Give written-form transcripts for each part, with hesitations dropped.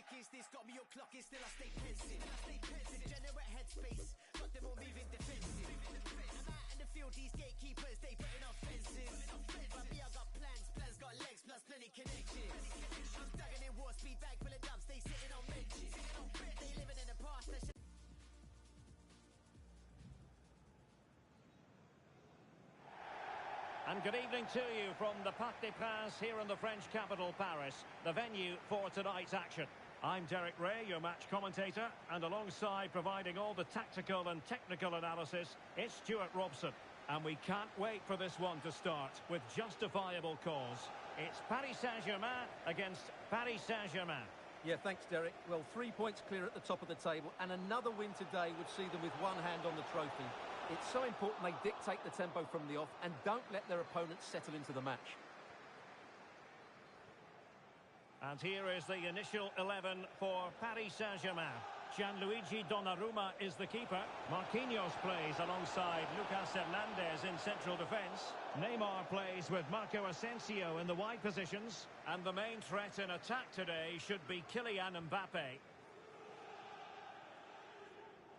sick is this? Got me your clock, is still I stay pensive. Degenerate headspace, got them all moving defensive. I'm out in the field, these gatekeepers, they putting up fences. But me, I got plans got legs, plus plenty connections. I'm dagging in war speed, bag full of dubs, they sitting on benches. They living in the past, And good evening to you from the Parc des Princes here in the French capital, Paris, the venue for tonight's action. I'm Derek Ray, your match commentator, and alongside providing all the tactical and technical analysis, it's Stuart Robson. And we can't wait for this one to start with justifiable cause. It's Paris Saint-Germain against Paris Saint-Germain. Yeah, thanks, Derek. Well, 3 points clear at the top of the table, and another win today would see them with one hand on the trophy. It's so important they dictate the tempo from the off and don't let their opponents settle into the match. And here is the initial 11 for Paris Saint-Germain. Gianluigi Donnarumma is the keeper. Marquinhos plays alongside Lucas Hernandez in central defence. Neymar plays with Marco Asensio in the wide positions. And the main threat in attack today should be Kylian Mbappe.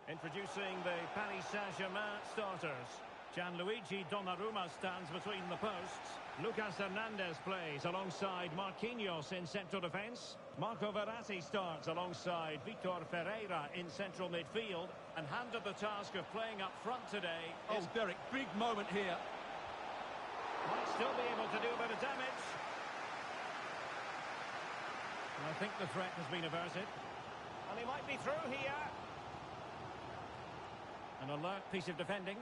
Introducing the Paris Saint-Germain starters. Gianluigi Donnarumma stands between the posts. Lucas Hernandez plays alongside Marquinhos in central defence. Marco Verratti starts alongside Vitor Ferreira in central midfield. And handed the task of playing up front today. Oh, Derek, big moment here. Might still be able to do a bit of damage. And I think the threat has been averted. And he might be through here. An alert piece of defending.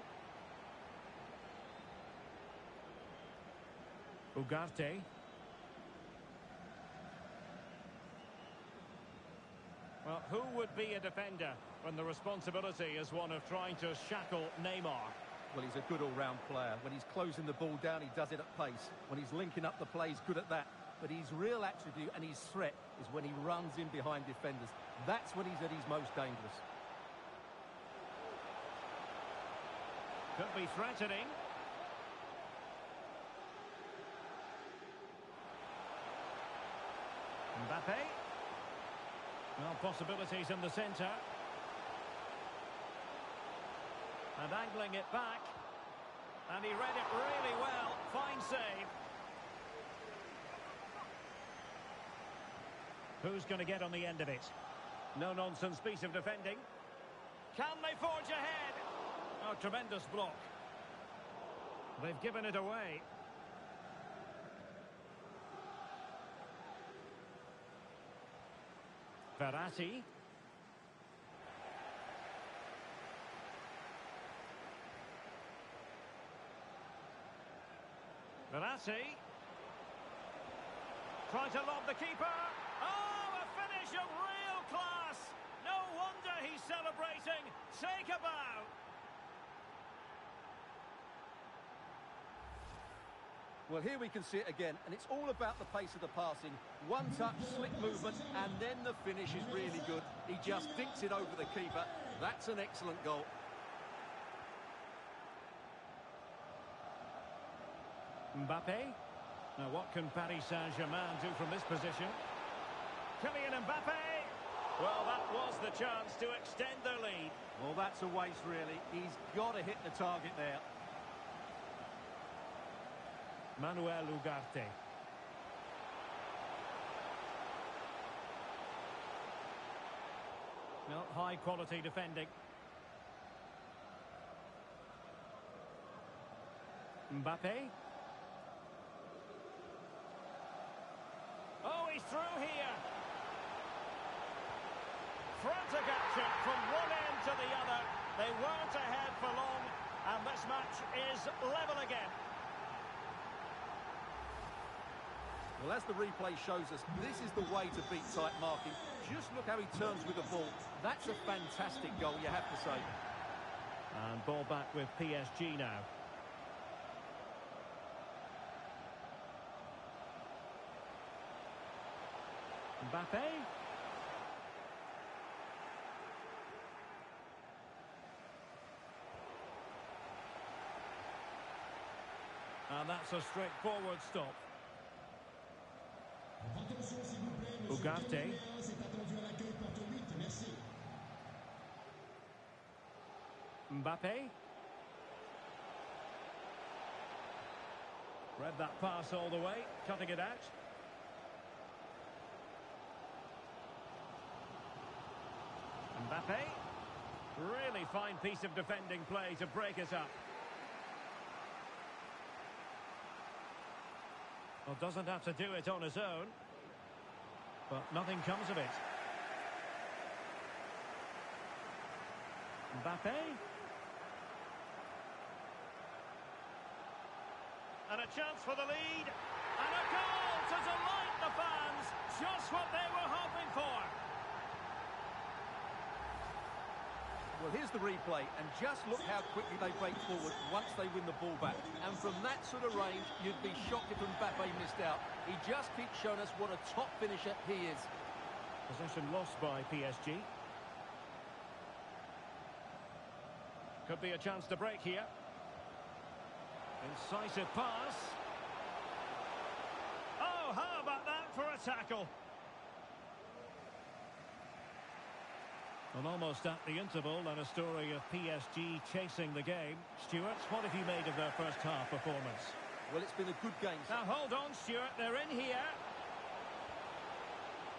Ugarte. Well, who would be a defender when the responsibility is one of trying to shackle Neymar? Well, he's a good all-round player. When he's closing the ball down, he does it at pace. When he's linking up the play, he's good at that. But his real attribute and his threat is when he runs in behind defenders. That's when he's at his most dangerous. Could be threatening. Mbappe. Well, possibilities in the centre. And angling it back. And he read it really well. Fine save. Who's going to get on the end of it? No-nonsense piece of defending. Can they forge ahead? Oh, tremendous block. They've given it away. Verratti. Verratti. Trying to lob the keeper. Oh, a finish of real class. No wonder he's celebrating. Take a bow. Well, here we can see it again, and it's all about the pace of the passing. One touch, slick movement, and then the finish is really good. He just dinks it over the keeper. That's an excellent goal. Mbappe. Now, what can Paris Saint-Germain do from this position? Kylian Mbappe. Well, that was the chance to extend their lead. Well, that's a waste, really. He's got to hit the target there. Manuel Ugarte. Well, high quality defending. Mbappe. Oh, he's through here. Frantic action from one end to the other. They weren't ahead for long, and this match is level again. Well, as the replay shows us, this is the way to beat tight marking. Just look how he turns with the ball. That's a fantastic goal, you have to say. And ball back with PSG now. Mbappe. And that's a straightforward stop. Ugarte. Mbappe. Read that pass all the way, cutting it out. Mbappe. Really fine piece of defending play to break it up. Well, doesn't have to do it on his own. But nothing comes of it. Mbappe. And a chance for the lead. And a goal to delight the fans. Just what they were hoping for. Well, here's the replay, and just look how quickly they break forward once they win the ball back. And from that sort of range, you'd be shocked if Mbappe missed out. He just keeps showing us what a top finisher he is. Possession lost by PSG. Could be a chance to break here. Incisive pass. Oh, how about that for a tackle? And almost at the interval, and a story of PSG chasing the game. Stuart, what have you made of their first half performance? Well, it's been a good game. Now hold on, Stuart, they're in here.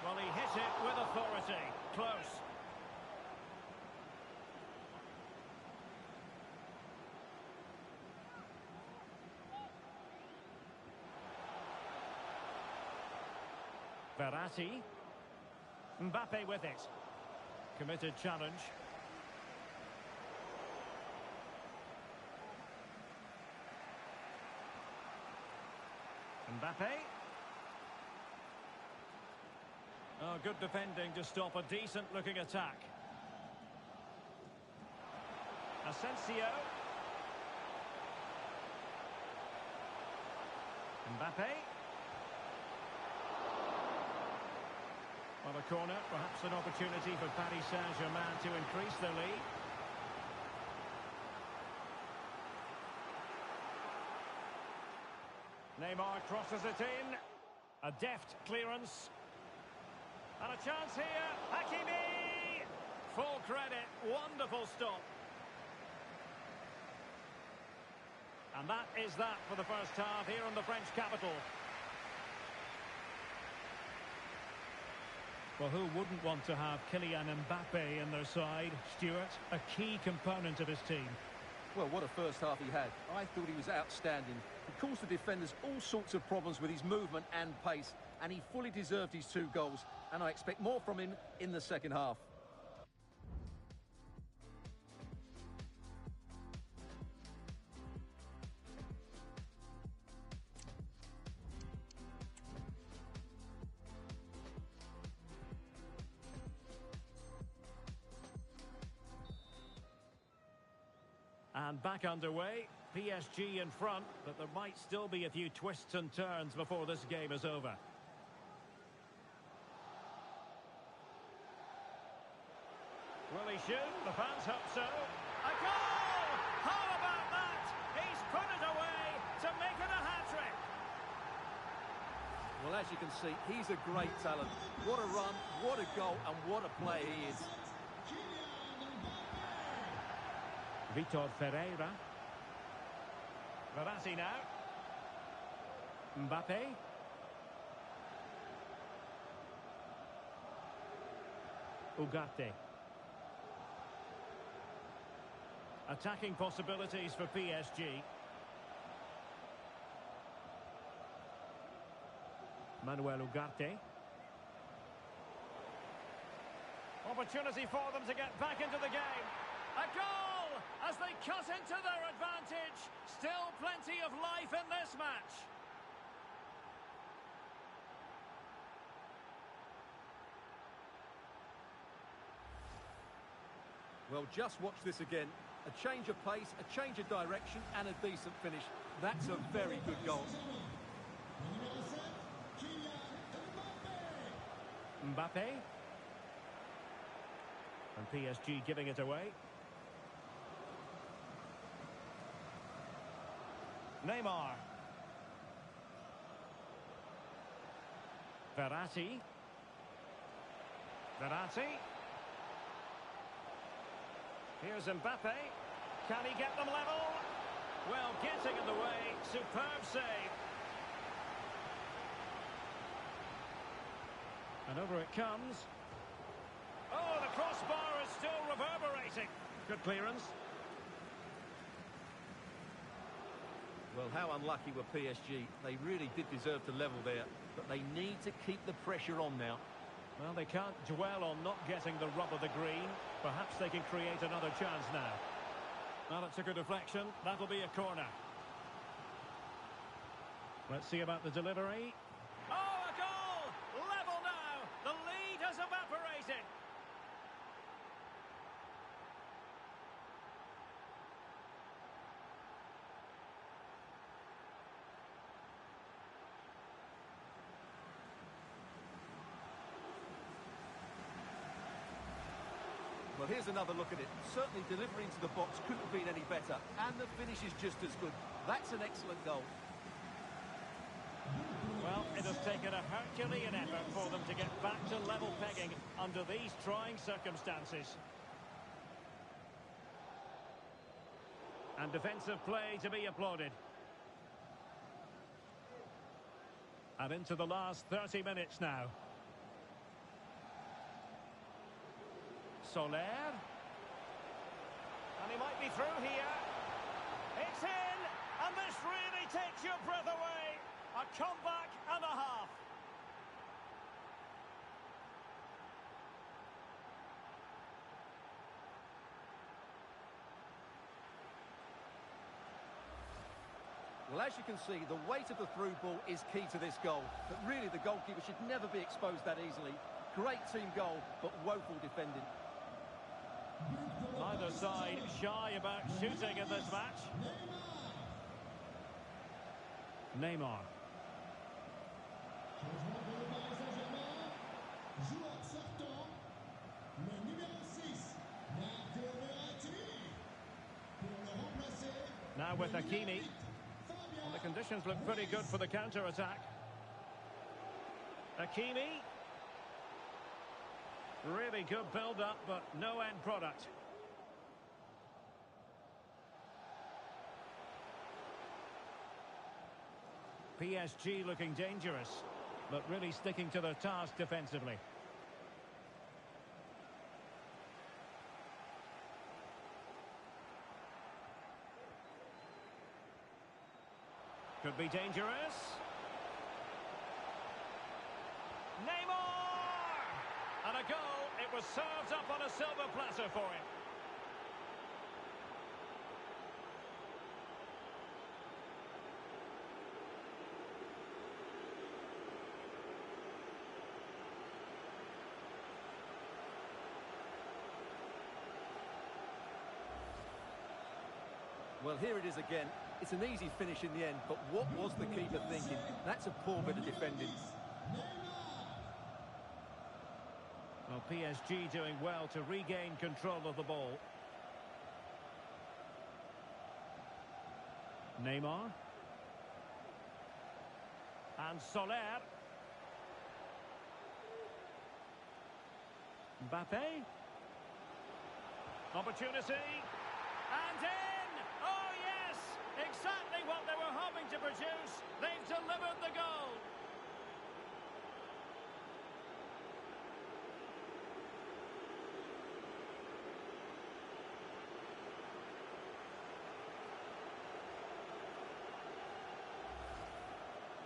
Well, he hit it with authority. Close. Verratti. Mbappe with it. Committed challenge. Mbappe. Oh, good defending to stop a decent-looking attack. Asensio. Mbappe. Well, a corner, perhaps an opportunity for Paris Saint-Germain to increase their lead. Neymar crosses it in. A deft clearance. And a chance here. Hakimi! Full credit. Wonderful stop. And that is that for the first half here in the French capital. Well, who wouldn't want to have Kylian Mbappe in their side? Stuart, a key component of his team. Well, what a first half he had. I thought he was outstanding. He caused the defenders all sorts of problems with his movement and pace, and he fully deserved his 2 goals, and I expect more from him in the second half. And back underway, PSG in front, but there might still be a few twists and turns before this game is over. Will he shoot? The fans hope so. A goal! How about that? He's put it away to make it a hat-trick. Well, as you can see, he's a great talent. What a run, what a goal, and what a player he is. Vitor Ferreira. Verratti now. Mbappe. Ugarte. Attacking possibilities for PSG. Manuel Ugarte. Opportunity for them to get back into the game. A goal as they cut into their advantage. Still plenty of life in this match. Well, just watch this again. A change of pace, a change of direction, and a decent finish. That's a very good goal. Mbappe. And PSG giving it away. Neymar. Verratti. Verratti. Here's Mbappe. Can he get them level? Well, getting in the way. Superb save. And over it comes. Oh, the crossbar is still reverberating. Good clearance. Well, how unlucky were PSG? They really did deserve to level there, but they need to keep the pressure on now. Well, they can't dwell on not getting the rub of the green. Perhaps they can create another chance now. Well, it's a good deflection. That'll be a corner. Let's see about the delivery. Oh, a goal! Level now! The lead has evaporated. Well, here's another look at it. Certainly delivering to the box couldn't have been any better. And the finish is just as good. That's an excellent goal. Well, it has taken a Herculean effort for them to get back to level pegging under these trying circumstances. And defensive play to be applauded. And into the last 30 minutes now. Soler. And he might be through here. It's in! And this really takes your breath away. A comeback and a half. Well, as you can see, the weight of the through ball is key to this goal. But really, the goalkeeper should never be exposed that easily. Great team goal, but woeful defending. Neither side shy about shooting in this match. Neymar. Now with Hakimi. And the conditions look pretty good for the counter-attack. Hakimi. Really good build-up, but no end product. PSG looking dangerous, but really sticking to their task defensively. Could be dangerous. Neymar! And a goal. It was served up on a silver platter for him. Well, here it is again. It's an easy finish in the end, but what was the keeper thinking? That's a poor bit of defending. Well, PSG doing well to regain control of the ball. Neymar. And Soler. Mbappe. Opportunity. And in! Oh, yes! Exactly what they were hoping to produce. They've delivered the goal.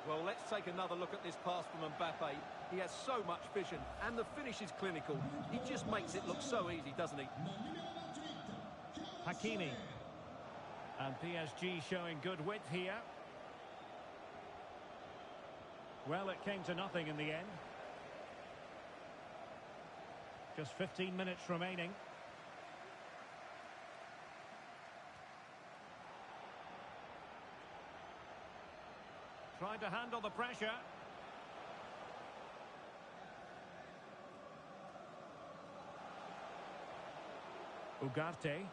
Well, let's take another look at this pass from Mbappe. He has so much vision, and the finish is clinical. He just makes it look so easy, doesn't he? Hakimi. And PSG showing good width here. Well, it came to nothing in the end. Just 15 minutes remaining. Trying to handle the pressure. Ugarte.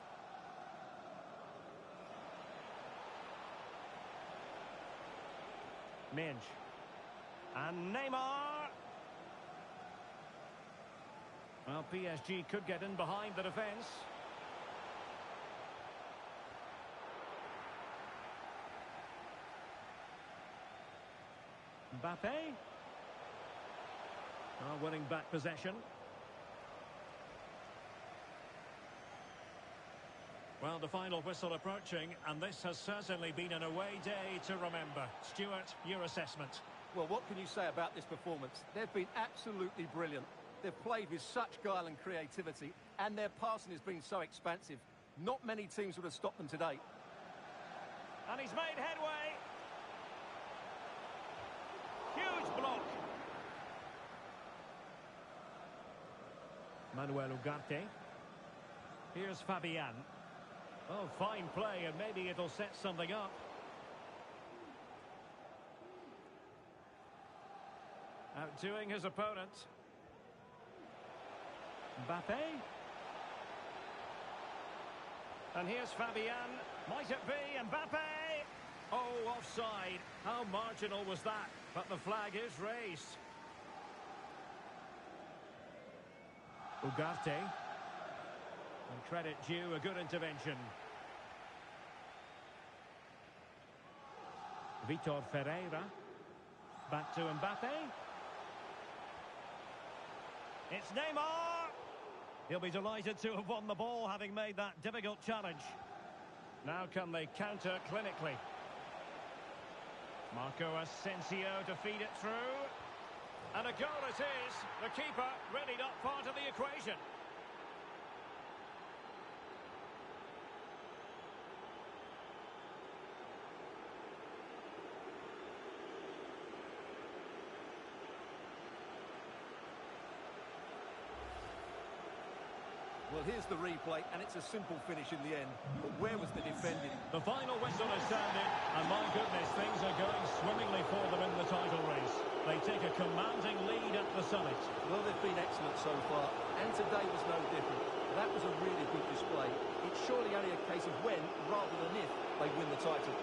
Minge. And Neymar. Well, PSG could get in behind the defence. Mbappe. Winning back possession. Well, the final whistle approaching, and this has certainly been an away day to remember. Stuart, your assessment? Well, what can you say about this performance? They've been absolutely brilliant. They've played with such guile and creativity, and their passing has been so expansive. Not many teams would have stopped them today. And he's made headway. Huge block. Manuel Ugarte. Here's Fabian. Oh, fine play, and maybe it'll set something up. Outdoing his opponent. Mbappe. And here's Fabian. Might it be Mbappe? Oh, offside. How marginal was that? But the flag is raised. Ugarte. And credit due, a good intervention. Vitor Ferreira. Back to Mbappe. It's Neymar. He'll be delighted to have won the ball, having made that difficult challenge. Now can they counter clinically? Marco Asensio to feed it through. And a goal it is. The keeper really not part of the equation. Well, here's the replay, and it's a simple finish in the end. But where was the defending? The final whistle is sounded, and my goodness, things are going swimmingly for them in the title race. They take a commanding lead at the summit. Well, they've been excellent so far, and today was no different. That was a really good display. It's surely only a case of when, rather than if, they win the title.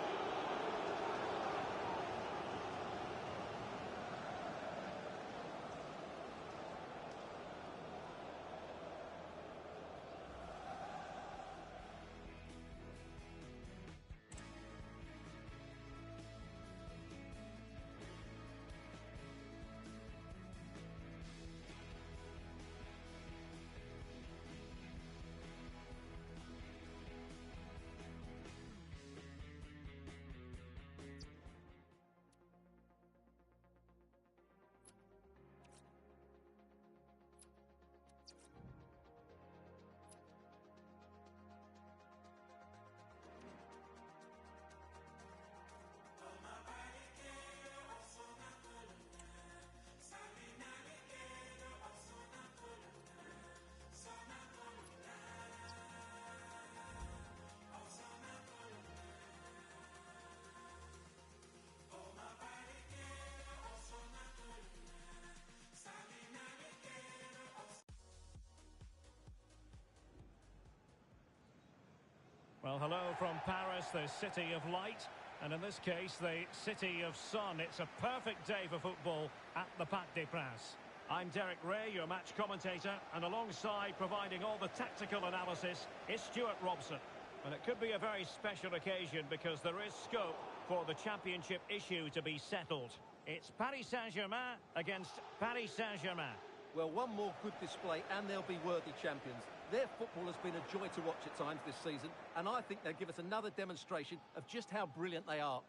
Well, hello from Paris, the city of light, and in this case, the city of sun. It's a perfect day for football at the Parc des Princes. I'm Derek Ray, your match commentator, and alongside providing all the tactical analysis is Stuart Robson. And it could be a very special occasion because there is scope for the championship issue to be settled. It's Paris Saint-Germain against Paris Saint-Germain. Well, one more good display and they'll be worthy champions. Their football has been a joy to watch at times this season, and I think they'll give us another demonstration of just how brilliant they are.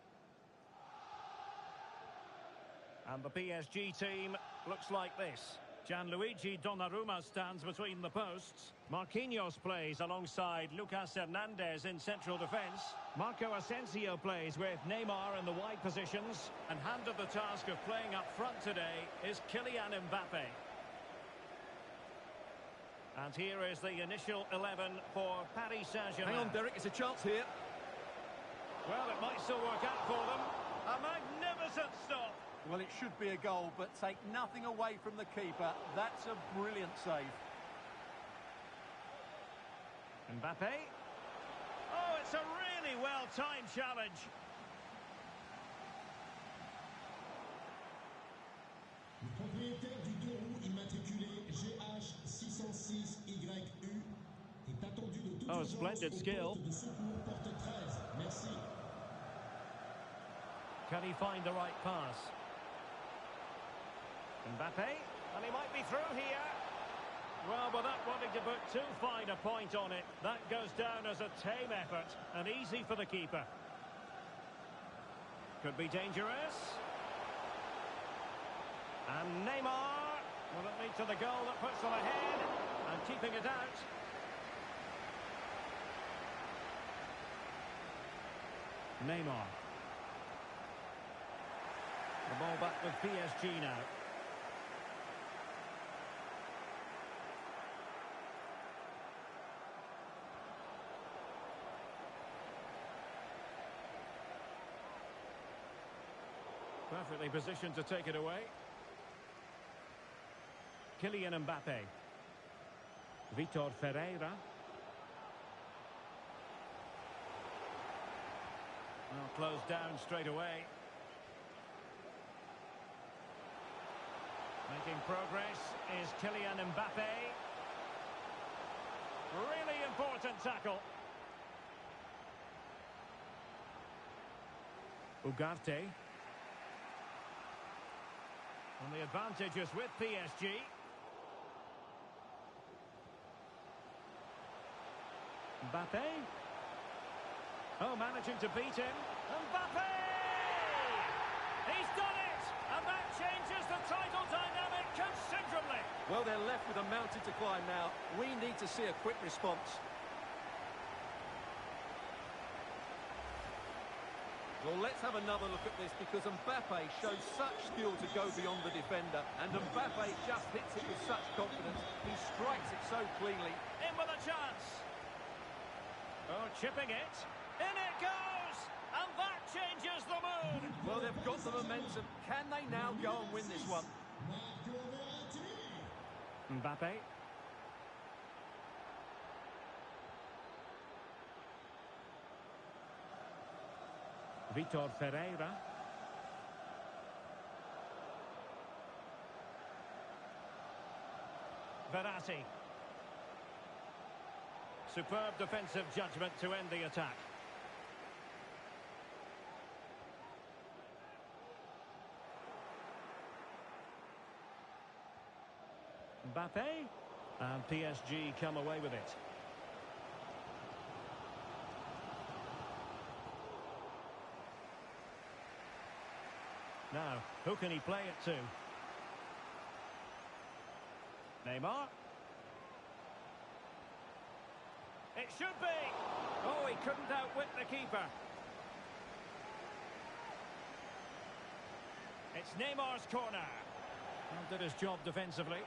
And the PSG team looks like this. Gianluigi Donnarumma stands between the posts. Marquinhos plays alongside Lucas Hernandez in central defence. Marco Asensio plays with Neymar in the wide positions. And handed the task of playing up front today is Kylian Mbappe. And here is the initial 11 for Paris Saint-Germain. Hang on, Derek, it's a chance here. Well, it might still work out for them. A magnificent stop. Well, it should be a goal, but take nothing away from the keeper. That's a brilliant save. Mbappe. Oh, it's a really well-timed challenge. Le propriétaire du deux roues immatriculé GH606YU est attendu de toute urgence splendid au skill. poste de secours porte 13. Merci. Can he find the right pass? Mbappe, and he might be through here. Well, without wanting to put too fine a point on it, that goes down as a tame effort, and easy for the keeper. Could be dangerous. And Neymar. Will it lead to the goal that puts them ahead? And keeping it out. Neymar. The ball back with PSG now. Perfectly positioned to take it away. Kylian Mbappe. Vitor Ferreira. Well, closed down straight away. Making progress is Kylian Mbappe. Really important tackle. Ugarte. And the advantage is with PSG. Mbappe. Oh, managing to beat him. Mbappe! He's done it! And that changes the title dynamic considerably. Well, they're left with a mountain to climb now. We need to see a quick response. Well, let's have another look at this because Mbappe shows such skill to go beyond the defender. And Mbappe just hits it with such confidence. He strikes it so cleanly. In with a chance. Oh, chipping it. In it goes! And that changes the mood. Well, they've got the momentum. Can they now go and win this one? Mbappe. Vitor Ferreira. Verratti. Superb defensive judgment to end the attack. Mbappe. And PSG come away with it. Now, who can he play it to? Neymar. It should be. Oh, he couldn't outwit the keeper. It's Neymar's corner. Well, did his job defensively.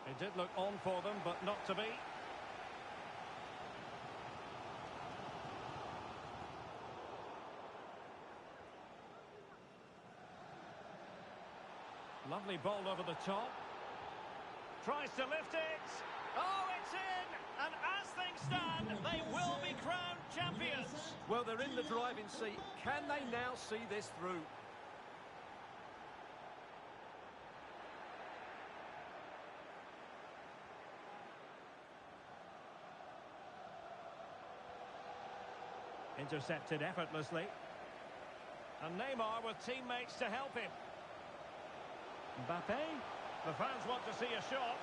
It did look on for them, but not to be. Lovely ball over the top. Tries to lift it. Oh, it's in! And as things stand, they will be crowned champions. Well, they're in the driving seat. Can they now see this through? Intercepted effortlessly. And Neymar with teammates to help him. Mbappe. The fans want to see a shot.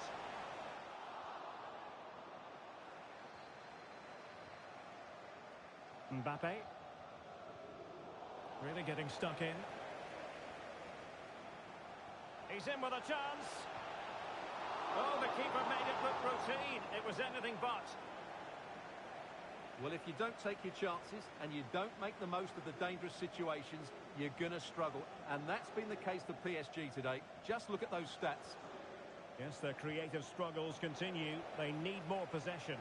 Mbappe. Really getting stuck in. He's in with a chance. Oh, the keeper made it look routine. It was anything but. Well, if you don't take your chances and you don't make the most of the dangerous situations, you're going to struggle. And that's been the case for PSG today. Just look at those stats. Yes, their creative struggles continue. They need more possession.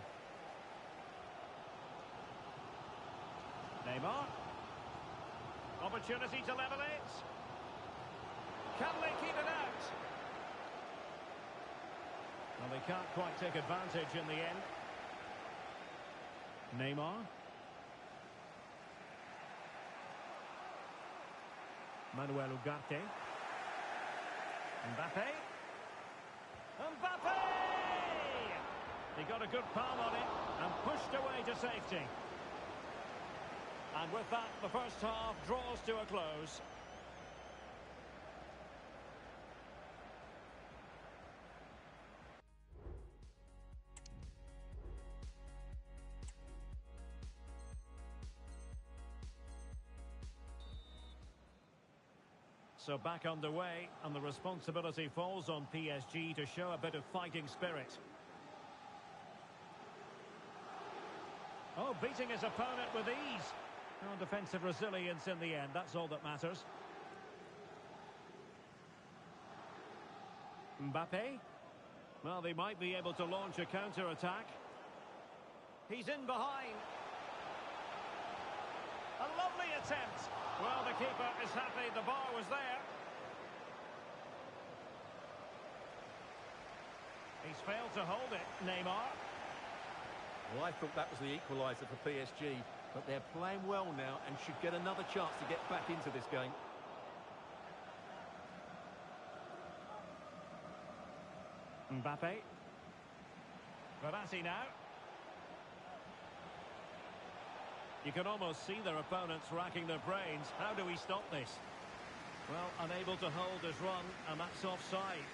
Neymar. Opportunity to level it. Can they keep it out? Well, they can't quite take advantage in the end. Neymar. Manuel Ugarte. Mbappe. Mbappe! He got a good palm on it and pushed away to safety. And with that, the first half draws to a close. So back underway, and the responsibility falls on PSG to show a bit of fighting spirit. Oh, beating his opponent with ease. No defensive resilience in the end, that's all that matters. Mbappe. Well, they might be able to launch a counter-attack. He's in behind. A lovely attempt. Well, the keeper is happy the bar was there. He's failed to hold it, Neymar. Well, I thought that was the equaliser for PSG, but they're playing well now and should get another chance to get back into this game. Mbappe. Verratti now. You can almost see their opponents racking their brains. How do we stop this? Well, unable to hold his run, and that's offside.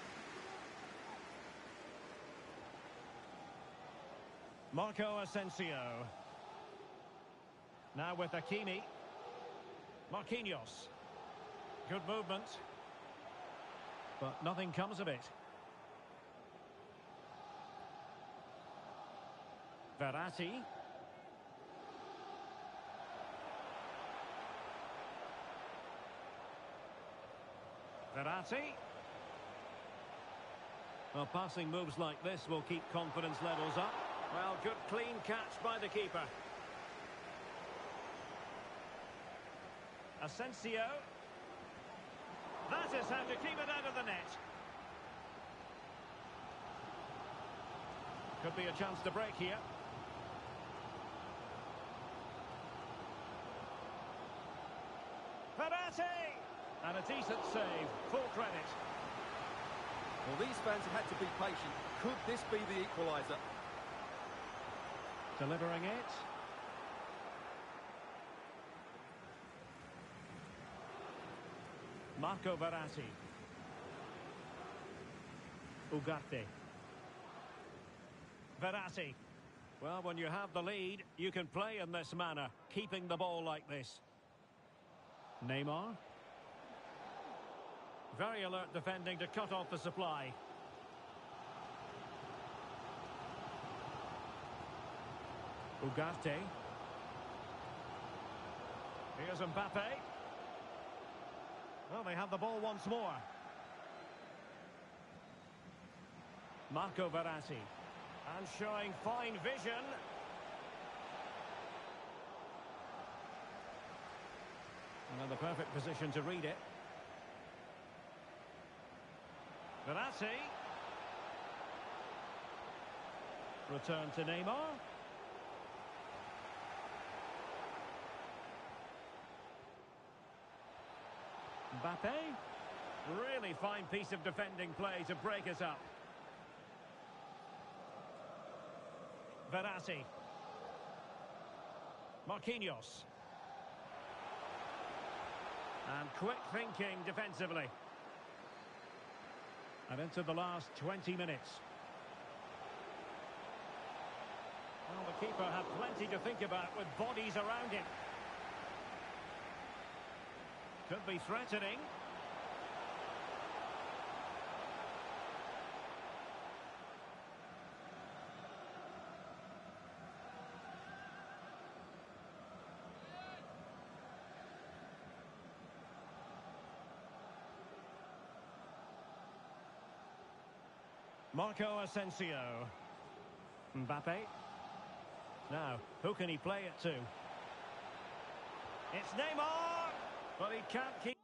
Marco Asensio. Now with Hakimi. Marquinhos. Good movement. But nothing comes of it. Verratti. Verratti. Well, passing moves like this will keep confidence levels up. Well, good clean catch by the keeper. Asensio. That is how to keep it out of the net. Could be a chance to break here. Verratti! And a decent save. Full credit. Well, these fans have had to be patient. Could this be the equaliser? Delivering it. Marco Verratti. Ugarte. Verratti. Well, when you have the lead, you can play in this manner, keeping the ball like this. Neymar. Very alert defending to cut off the supply. Ugarte. Here's Mbappe. Well, they have the ball once more. Marco Verratti. And showing fine vision. And in the perfect position to read it. Verratti. Return to Neymar. Mbappe. Really fine piece of defending play to break us up. Verratti. Marquinhos. And quick thinking defensively. And into the last 20 minutes. Well, the keeper had plenty to think about with bodies around him. Could be threatening. Marco Asensio. Mbappe. Now, who can he play it to? It's Neymar! But he can't keep...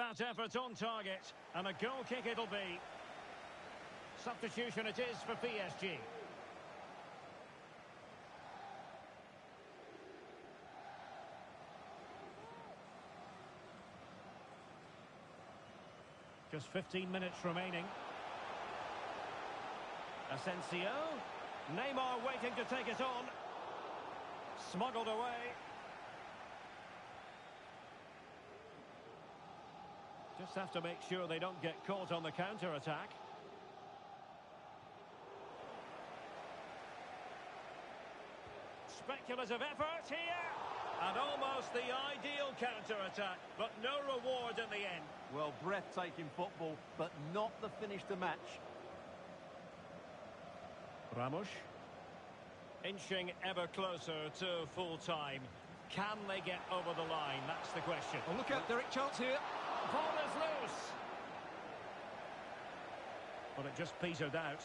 that effort on target, and a goal kick it'll be. Substitution it is for PSG. Just 15 minutes remaining. Asensio. Neymar waiting to take it on. Smuggled away. Just have to make sure they don't get caught on the counter-attack. Speculative effort here. And almost the ideal counter-attack, but no reward in the end. Well, breathtaking football, but not the finish to match. Ramos. Inching ever closer to full-time. Can they get over the line? That's the question. Oh, look out, Derek, chance here. Ball is loose. But it just petered out.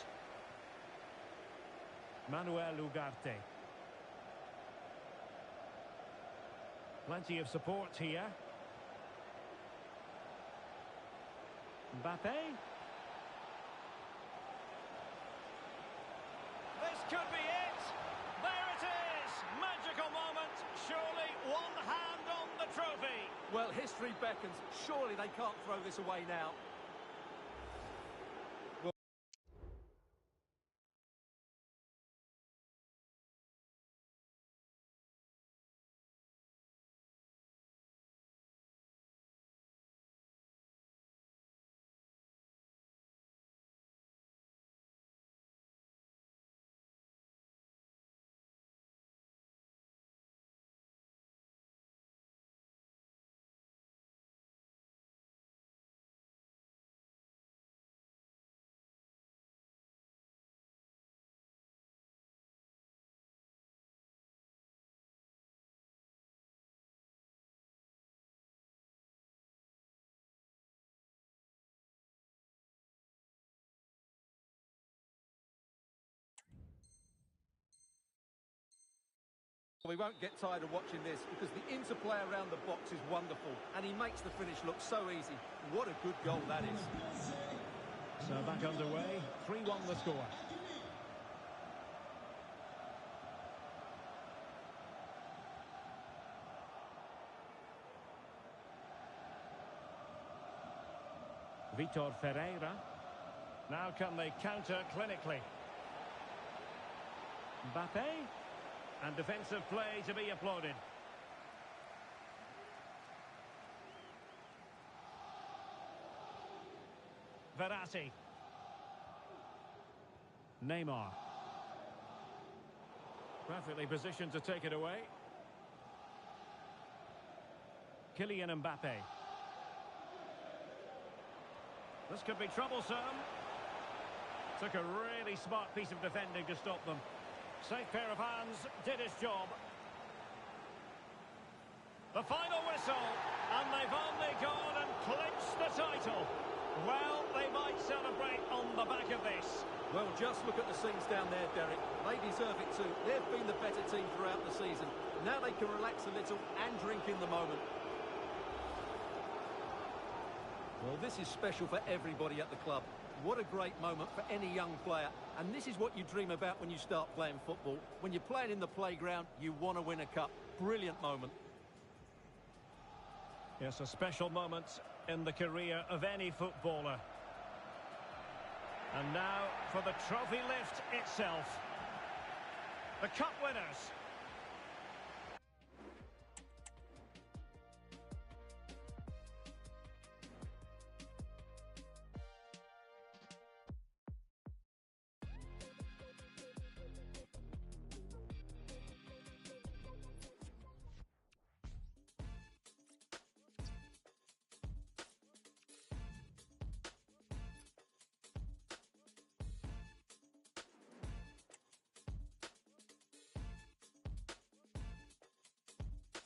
Manuel Ugarte. Plenty of support here. Mbappe. This could be it. There it is. Magical moment. Surely one hand on the trophy. Well, history beckons. Surely they can't throw this away now. We won't get tired of watching this because the interplay around the box is wonderful and he makes the finish look so easy. What a good goal that is. So back underway, 3-1 the score. Vitor Ferreira. Now can they counter clinically? Mbappe. And defensive play to be applauded. Verratti. Neymar. Perfectly positioned to take it away. Kylian Mbappe. This could be troublesome. Took a really smart piece of defending to stop them. Safe pair of hands, did his job. The final whistle, and they've only gone and clinched the title. Well, they might celebrate on the back of this. Well, just look at the scenes down there, Derek. They deserve it too. They've been the better team throughout the season. Now they can relax a little and drink in the moment. Well, this is special for everybody at the club. What a great moment for any young player. And this is what you dream about when you start playing football. When you're playing in the playground, you want to win a cup. Brilliant moment. Yes, a special moment in the career of any footballer. And now for the trophy lift itself. The cup winners.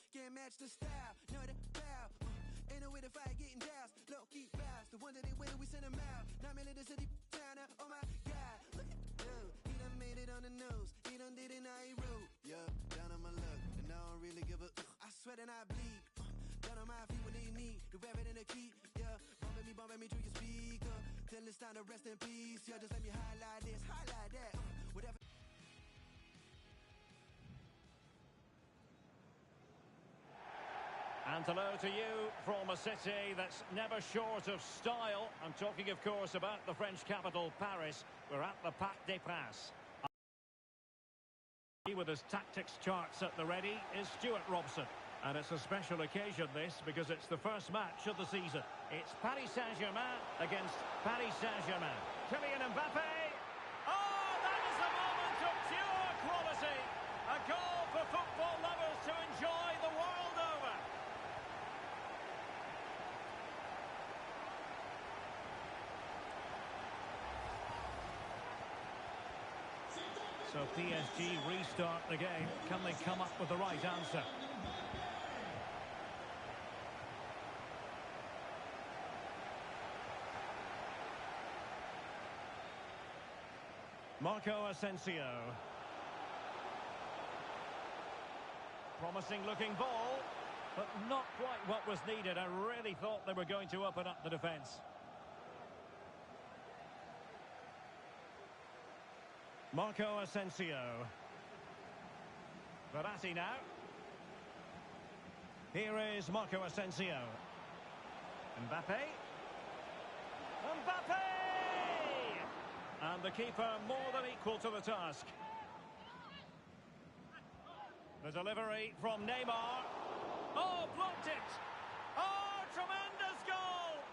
Can't match the style, know the foul. Ain't no way to fight getting doused. Low key fouls, the one that they win, we send them out. 9 million to city town, oh my god. Look at dude, he done made it on the news. He done did it, now he rude. Yup, down on my luck, and I don't really give a. I sweat and I bleed. Down on my feet when they need, the rabbit in the key. Yeah, understand the rest in peace. Yeah, just let me highlight this, highlight that. Whatever. And hello to you from a city that's never short of style. I'm talking, of course, about the French capital, Paris. We're at the Parc des Princes. With his tactics charts at the ready is Stuart Robson. And it's a special occasion, this, because it's the first match of the season. It's Paris Saint-Germain against Paris Saint-Germain. Kylian Mbappe. Oh, that is a moment of pure quality. A goal for football lovers to enjoy the world over. So PSG restart the game. Can they come up with the right answer? Marco Asensio. Promising looking ball, but not quite what was needed. I really thought they were going to open up the defence. Marco Asensio. Verratti now. Here is Marco Asensio. Mbappe. Mbappe! And the keeper more than equal to the task. The delivery from Neymar. Oh, blocked it! Oh, tremendous goal!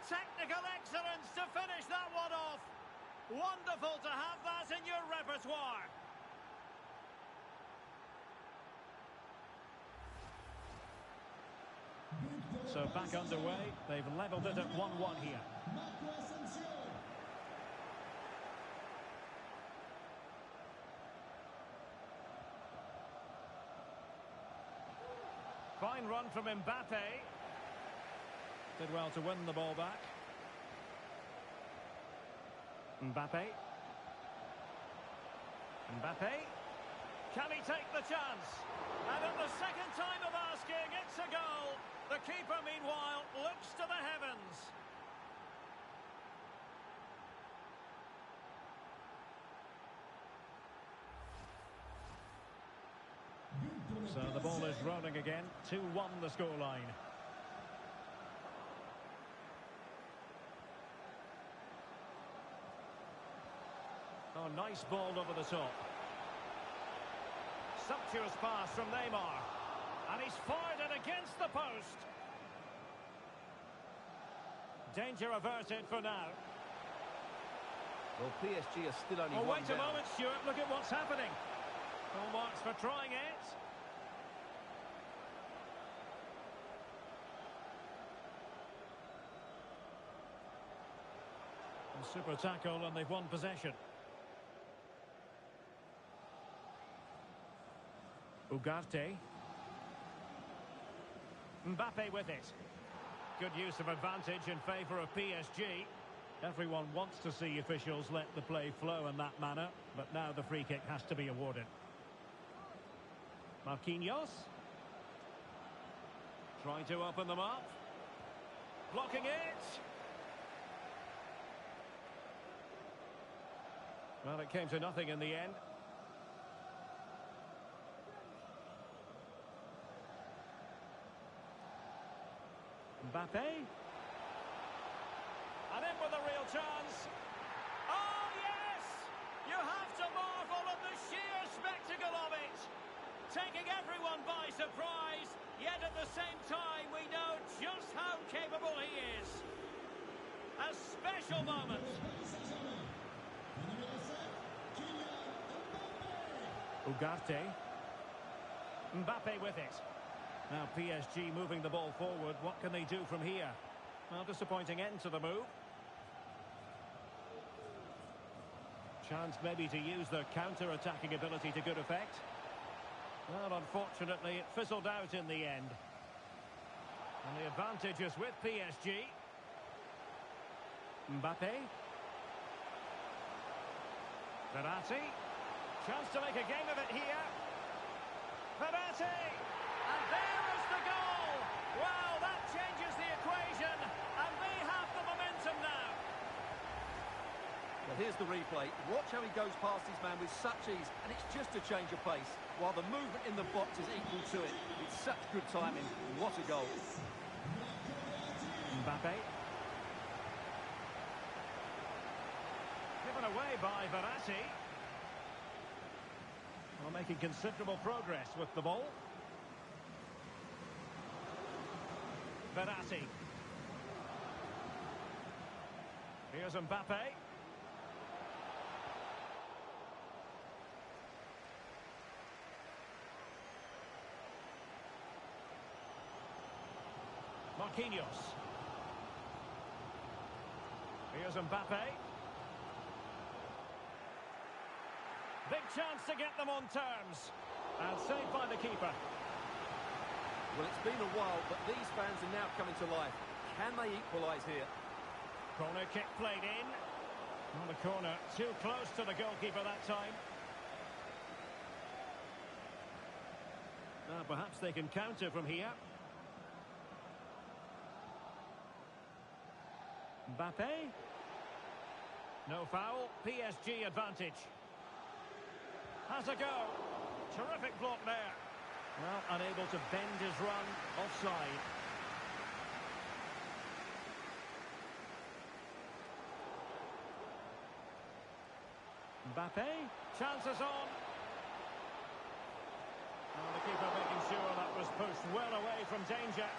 Technical excellence to finish that one off. Wonderful to have that in your repertoire. So back underway. They've levelled it at 1-1 here. Fine run from Mbappe. Did well to win the ball back. Mbappe. Mbappe. Can he take the chance? And at the second time of asking, it's a goal. The keeper, meanwhile, looks to the heavens. So the ball is rolling again. 2-1 the scoreline. Oh, nice ball over the top. Sumptuous pass from Neymar. And he's fired it against the post. Danger averted for now. Well, PSG are still only Oh, one wait down. a moment, Stuart. Look at what's happening. Full marks for trying it. A super tackle, and they've won possession. Ugarte. Mbappe with it. Good use of advantage in favour of PSG. Everyone wants to see officials let the play flow in that manner, but now the free kick has to be awarded. Marquinhos. Trying to open them up. Blocking it. Well, it came to nothing in the end. Mbappe. And in with a real chance. Oh, yes! You have to marvel at the sheer spectacle of it. Taking everyone by surprise, yet at the same time we know just how capable he is. A special moment. Ugarte. Mbappe with it. Now PSG moving the ball forward. What can they do from here? Well, disappointing end to the move. Chance maybe to use their counter-attacking ability to good effect. Well, unfortunately, it fizzled out in the end. And the advantage is with PSG. Mbappe. Verratti. Chance to make a game of it here. Verratti! And there is the goal! Wow, that changes the equation, and they have the momentum now. here's the replay. Watch how he goes past his man with such ease, and it's just a change of pace, while the movement in the box is equal to it. It's such good timing. What a goal. Mbappe. Given away by Verratti. Well, making considerable progress with the ball. Verratti. Here's Mbappe. Marquinhos. Here's Mbappe. Big chance to get them on terms. And saved by the keeper. Well, it's been a while, but these fans are now coming to life. Can they equalise here? Corner kick played in. On the corner, too close to the goalkeeper that time. Now perhaps they can counter from here. Mbappe. No foul. PSG advantage. Has a go. Terrific block there. Well, unable to bend his run. Offside. Mbappe. Chances on. Oh, the keeper making sure that was pushed well away from danger.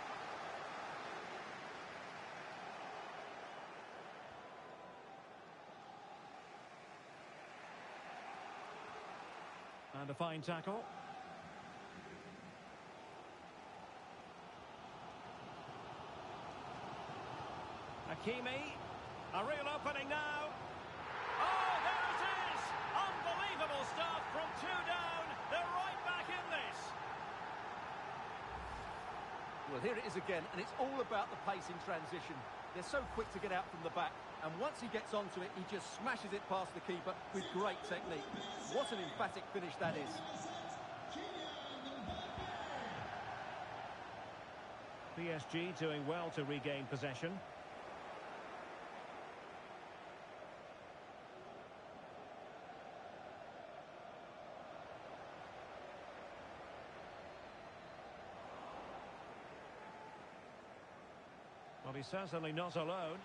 And a fine tackle. Hakimi. A real opening now. Oh, there it is! Unbelievable stuff from two down. They're right back in this. Well, here it is again, and it's all about the pace in transition. They're so quick to get out from the back, and once he gets onto it, he just smashes it past the keeper with great technique. What an emphatic finish that is. PSG doing well to regain possession. Well, he's certainly not alone.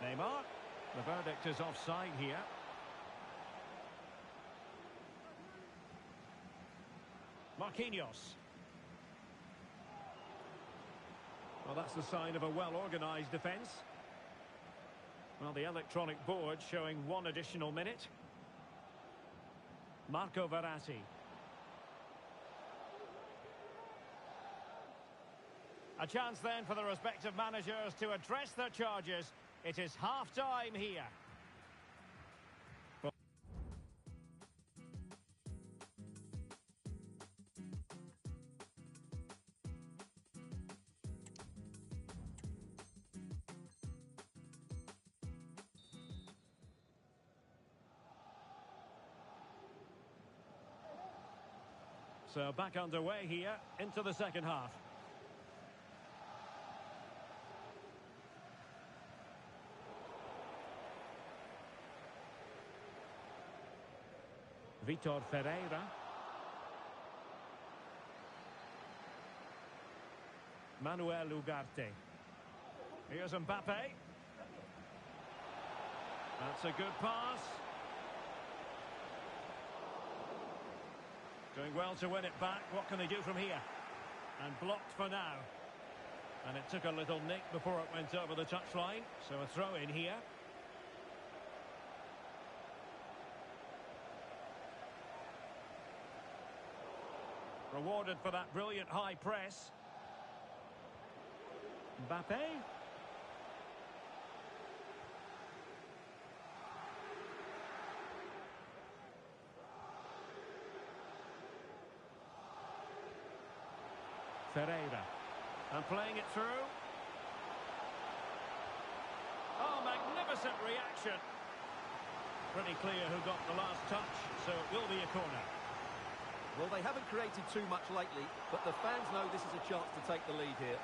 Neymar. The verdict is offside here. Marquinhos. Well, that's the sign of a well-organised defence. Well, the electronic board showing one additional minute. Marco Verratti. A chance then for the respective managers to address their charges. It is half-time here. So back underway here into the second half. Vitor Ferreira. Manuel Ugarte. Here's Mbappe. That's a good pass. Doing well to win it back. What can they do from here? And blocked for now. And it took a little nick before it went over the touchline. So a throw in here. Rewarded for that brilliant high press. Mbappe. Ferreira. And playing it through. Oh, magnificent reaction. Pretty clear who got the last touch, so it will be a corner. Well, they haven't created too much lately, but the fans know this is a chance to take the lead here.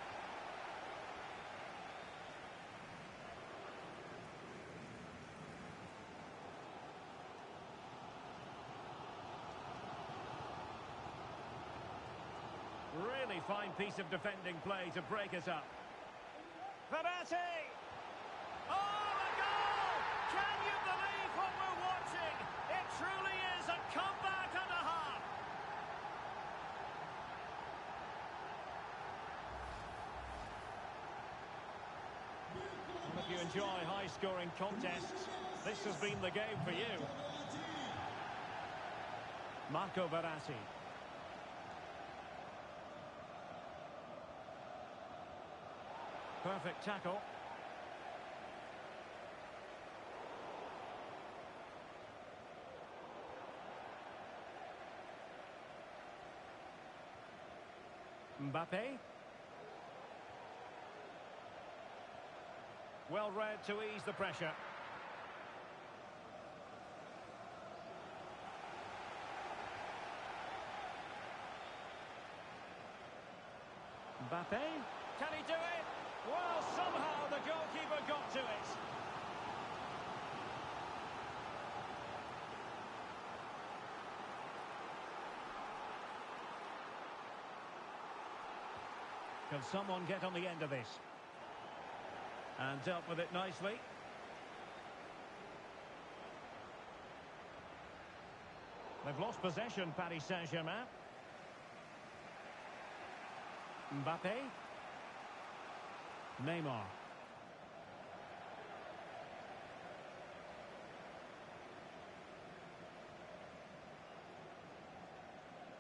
really fine piece of defending play to break it up. Verratti! Oh, the goal! Can you believe what we're watching? It truly is a comeback and a half. Well, if you enjoy high-scoring contests, this has been the game for you. Marco Verratti. Perfect tackle. Mbappe. Well read to ease the pressure. Mbappe. Can he do it? Well, somehow the goalkeeper got to it. Can someone get on the end of this? And dealt with it nicely. They've lost possession, Paris Saint-Germain. Mbappe. Neymar.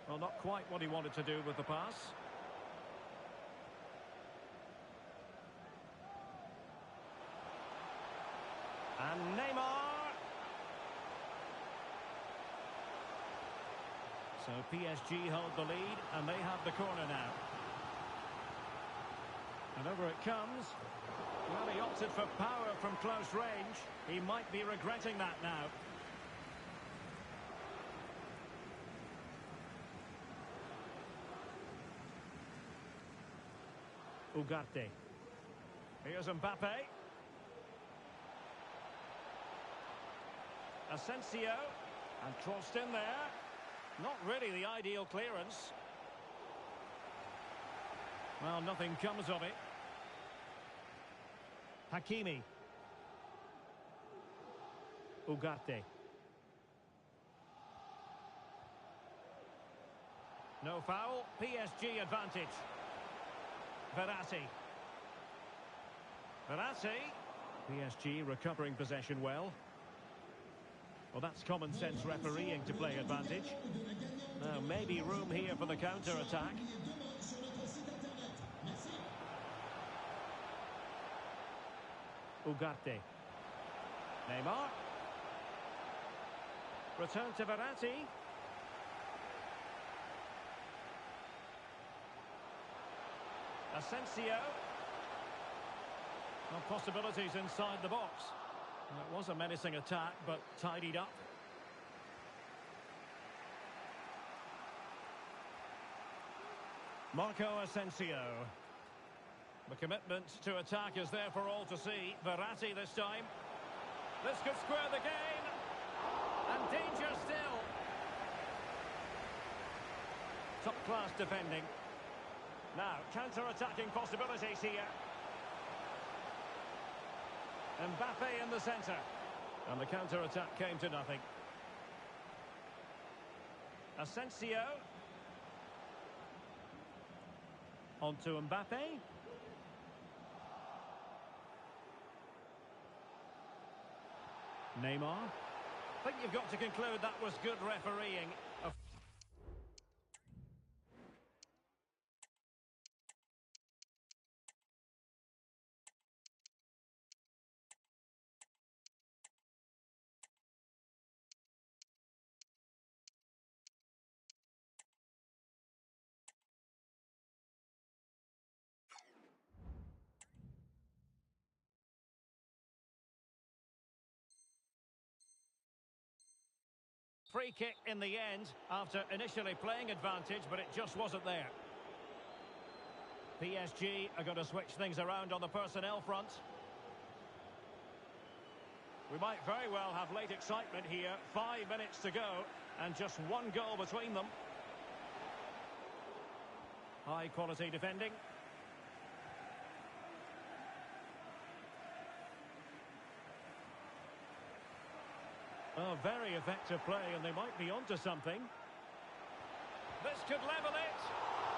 Well, not quite what he wanted to do with the pass. And Neymar. So PSG hold the lead, and they have the corner now. And over it comes. Well, he opted for power from close range. He might be regretting that now. Ugarte. Here's Mbappe. Asensio. And crossed in there. Not really the ideal clearance. Well, nothing comes of it. Hakimi. Ugarte. No foul. PSG advantage. Verratti. PSG recovering possession well. Well, that's common sense refereeing to play advantage. Now, maybe room here for the counter-attack. Ugarte. Neymar. Return to Verratti. Asensio. Well, possibilities inside the box. Well, it was a menacing attack, but tidied up. Marco Asensio. The commitment to attack is there for all to see. Verratti this time. This could square the game. And danger still. Top-class defending. Now, counter-attacking possibilities here. Mbappe in the centre. And the counter-attack came to nothing. Asensio. On to Mbappe. Neymar. I think you've got to conclude that was good refereeing. Free kick in the end after initially playing advantage, but it just wasn't there. PSG are going to switch things around on the personnel front. We might very well have late excitement here. 5 minutes to go and just one goal between them. High quality defending. Oh, very effective play, and they might be onto something. This could level it,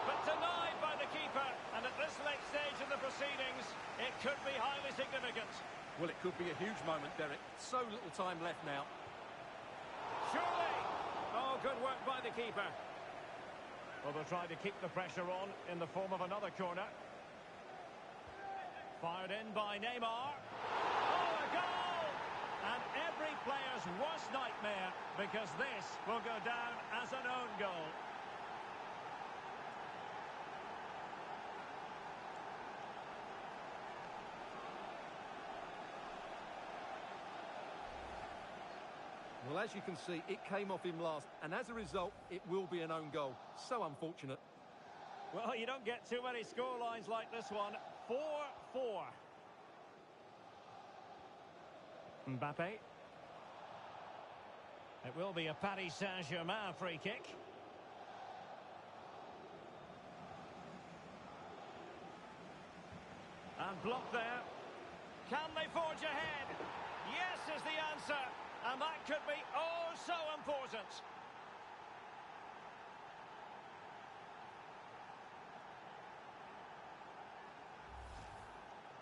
but denied by the keeper. And at this late stage in the proceedings, it could be highly significant. Well, it could be a huge moment, Derek. So little time left now. Surely! Oh, good work by the keeper. Well, they'll try to keep the pressure on in the form of another corner. Fired in by Neymar. Oh, a goal! And every player's worst nightmare, because this will go down as an own goal. Well, as you can see, it came off him last, and as a result, it will be an own goal. So unfortunate. Well, you don't get too many scorelines like this one. 4-4. Mbappe. It will be a Paris Saint-Germain free kick. And blocked there. Can they forge ahead? Yes is the answer. And that could be oh so important.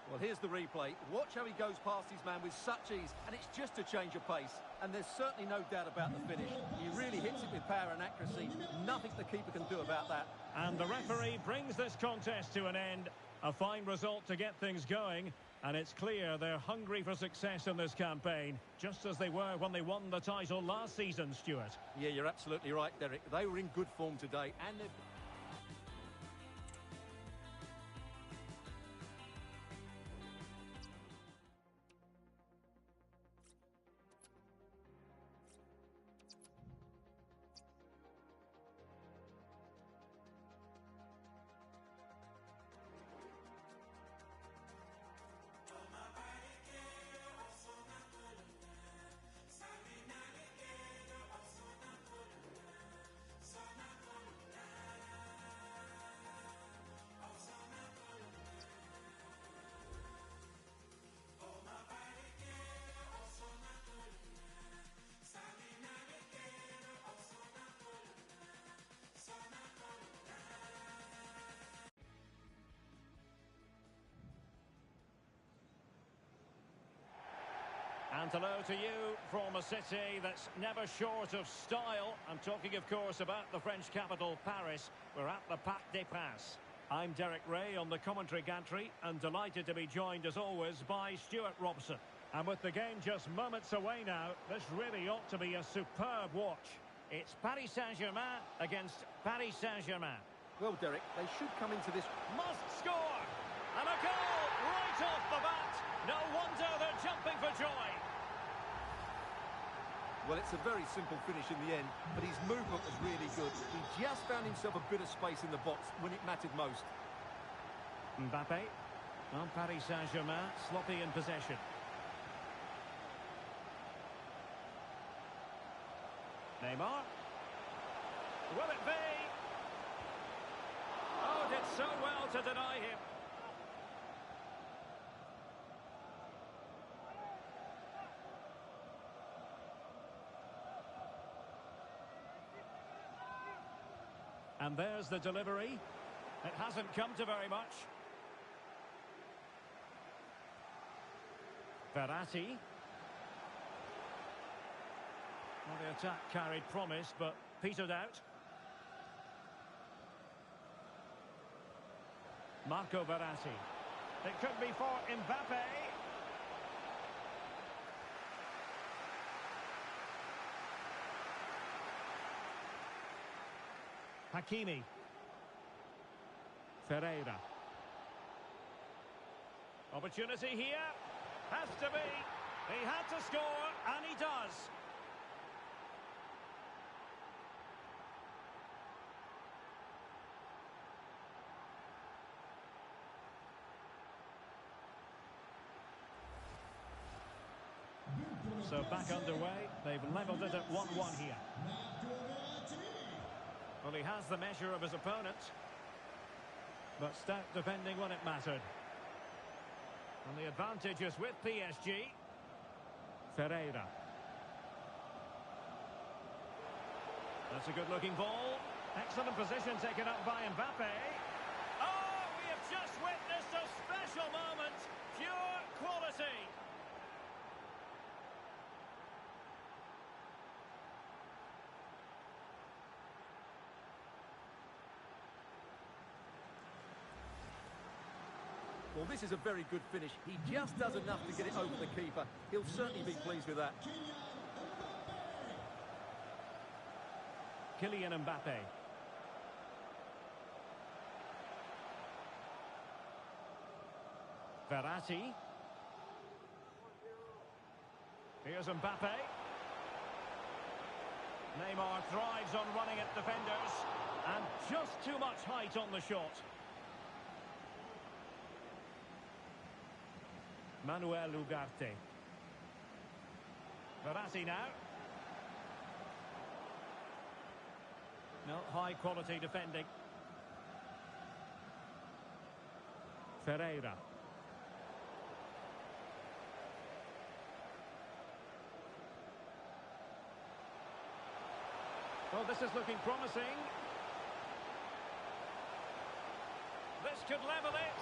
Well, here's the replay. Watch how he goes past his man with such ease, and it's just a change of pace. And there's certainly no doubt about the finish. He really hits it with power and accuracy. Nothing the keeper can do about that. And the referee brings this contest to an end. A fine result to get things going. And it's clear they're hungry for success in this campaign, just as they were when they won the title last season, Stuart. Yeah, you're absolutely right, Derek. They were in good form today, and they've... And hello to you from a city that's never short of style. I'm talking, of course, about the French capital, Paris. We're at the Parc des Princes. I'm Derek Ray on the commentary gantry, and delighted to be joined, as always, by Stuart Robson. And with the game just moments away now, this really ought to be a superb watch. It's Paris Saint-Germain against Paris Saint-Germain. Well, Derek, they should come into this... Must score! And a goal right off the bat! No wonder they're jumping for joy! Well, it's a very simple finish in the end, but his movement was really good. He just found himself a bit of space in the box when it mattered most. Mbappe. Well, Paris Saint-Germain sloppy in possession. Neymar. Will it be? Oh, did so well to deny him. And there's the delivery. It hasn't come to very much. Verratti. Well, the attack carried promise, but petered out. Marco Verratti. It could be for Mbappe. Hakimi. Ferreira. Opportunity here. Has to be. He had to score, and he does. So back underway. They've levelled it at 1-1 here. Well, he has the measure of his opponent. But stout defending when it mattered. And the advantage is with PSG. Ferreira. That's a good-looking ball. Excellent position taken up by Mbappe. Oh, we have just witnessed a special moment. Pure quality. Well, this is a very good finish. He just does enough to get it over the keeper. He'll certainly be pleased with that. Kylian Mbappe. Verratti. Here's Mbappe. Neymar thrives on running at defenders. And just too much height on the shot. Manuel Ugarte. Verratti now. No, high quality defending. Ferreira. Well, this is looking promising. This could level it.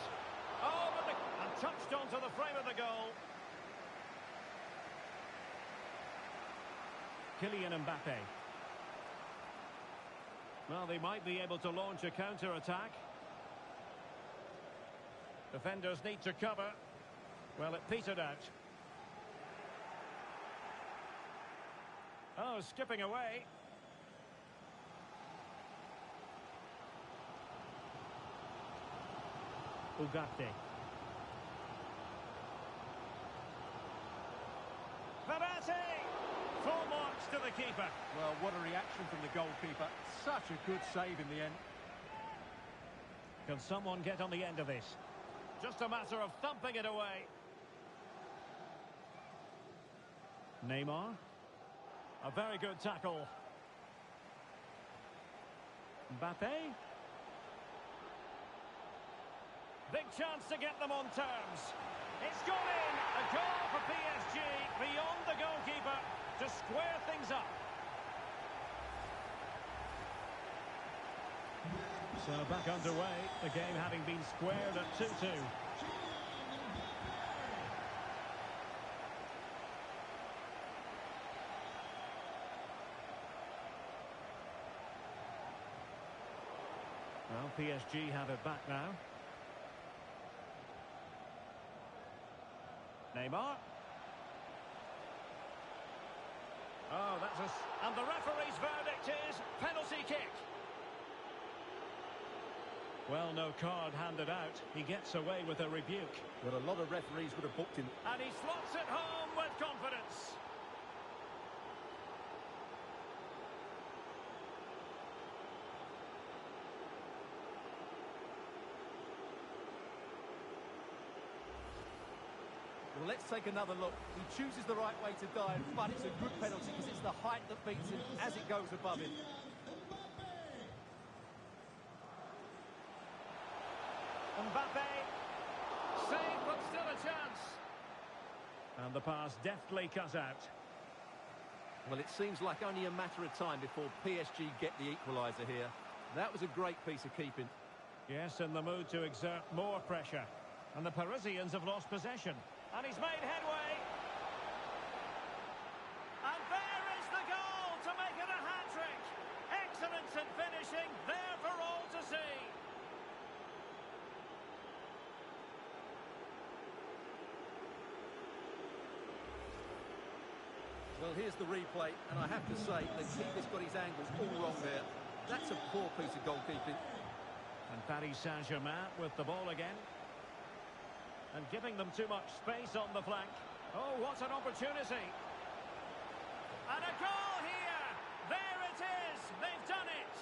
Oh, but and touched onto the frame of the goal. Kylian Mbappe. Well, they might be able to launch a counter-attack. Defenders need to cover. Well, it petered out. Oh, skipping away. Ugarte. Verratti! Full marks to the keeper. Well, what a reaction from the goalkeeper. Such a good save in the end. Can someone get on the end of this? Just a matter of thumping it away. Neymar. A very good tackle. Mbappe. Big chance to get them on terms. It's gone in. A goal for PSG beyond the goalkeeper to square things up. So back underway, the game having been squared at 2-2. Well, PSG have it back now. Neymar. Oh, that's us. And the referee's verdict is penalty kick. Well, no card handed out. He gets away with a rebuke. Well, a lot of referees would have booked him. And he slots it home with confidence. Well, let's take another look. He chooses the right way to dive, but it's a good penalty because it's the height that beats him as it goes above him. Mbappe. Save, but still a chance. And the pass deftly cut out. Well, it seems like only a matter of time before PSG get the equaliser here. That was a great piece of keeping. Yes, in the mood to exert more pressure. And the Parisians have lost possession. And he's made headway. And there is the goal to make it a hat-trick. Excellence in finishing, there for all to see. Well, here's the replay, and I have to say, the keeper's got his angles all wrong there. That's a poor piece of goalkeeping. And Paris Saint-Germain with the ball again. And giving them too much space on the flank. Oh, what an opportunity. And a goal here. There it is. They've done it.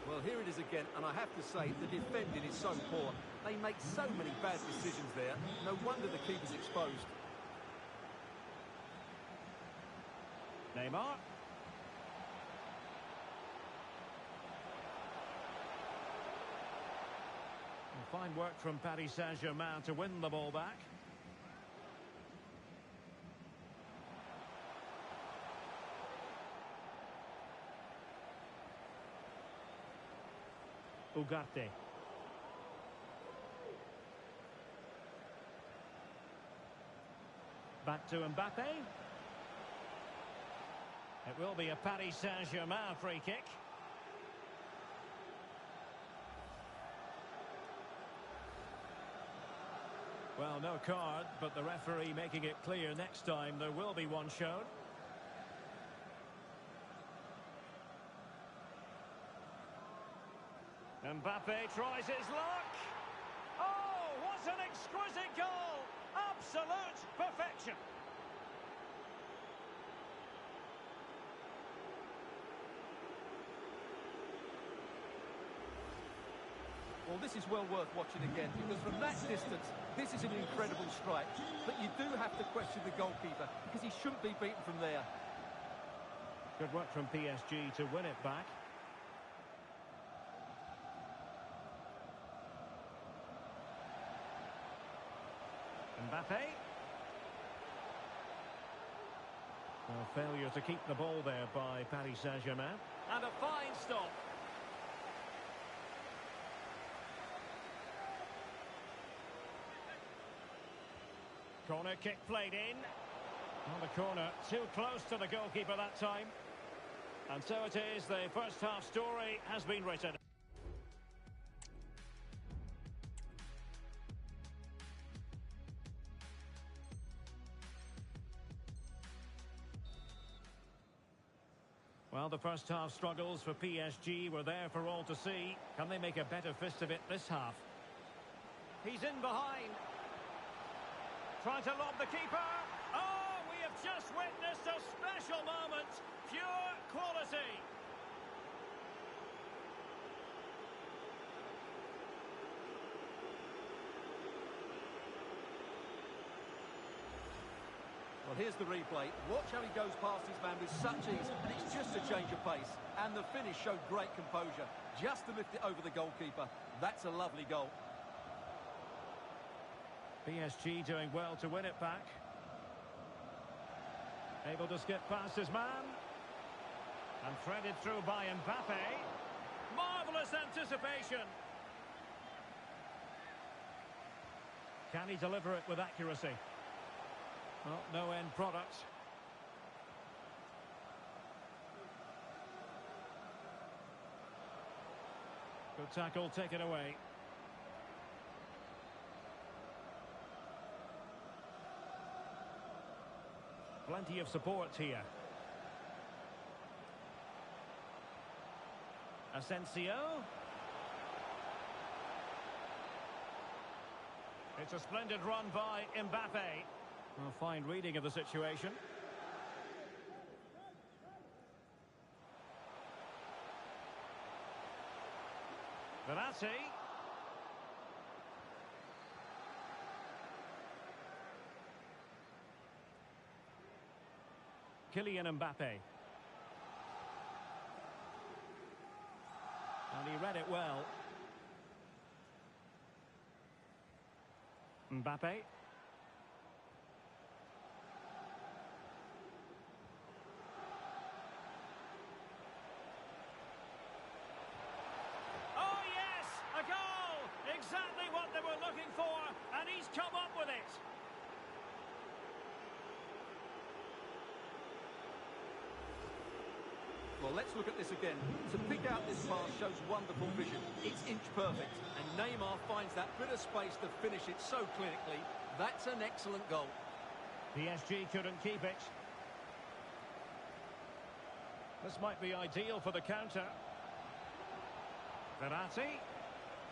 Well, here it is again, and I have to say, the defending is so poor. They make so many bad decisions there. No wonder the keeper's exposed. Neymar. Fine work from Paris Saint-Germain to win the ball back. Ugarte. Back to Mbappe. It will be a Paris Saint-Germain free kick. Well, no card, but the referee making it clear next time there will be one shown. Mbappe tries his luck. Oh, what an exquisite goal! Absolute perfection. Well, this is well worth watching again, because from that distance, this is an incredible strike. But you do have to question the goalkeeper, because he shouldn't be beaten from there. Good work from PSG to win it back. Mbappe. Well, failure to keep the ball there by Paris Saint-Germain. And a fine stop. Corner kick played in. On the corner, too close to the goalkeeper that time. And so it is, the first half story has been written. Well, the first half struggles for PSG were there for all to see. Can they make a better fist of it this half? He's in behind. Trying to lob the keeper. Oh, we have just witnessed a special moment. Pure quality. Well, here's the replay. Watch how he goes past his man with such ease, and it's just a change of pace. And the finish showed great composure, just to lift it over the goalkeeper. That's a lovely goal. PSG doing well to win it back. Able to skip past his man. And threaded through by Mbappe. Marvellous anticipation. Can he deliver it with accuracy? Well, no end product. Good tackle, taken away. Plenty of support here. Asensio. It's a splendid run by Mbappe. A fine reading of the situation. Verratti. Kylian Mbappe. And he read it well. Mbappe. Oh yes, a goal! Exactly what they were looking for, and he's come up with it. Well, let's look at this again. To pick out this pass shows wonderful vision. It's inch perfect, and Neymar finds that bit of space to finish it so clinically. That's an excellent goal. PSG couldn't keep it. This might be ideal for the counter. Verratti.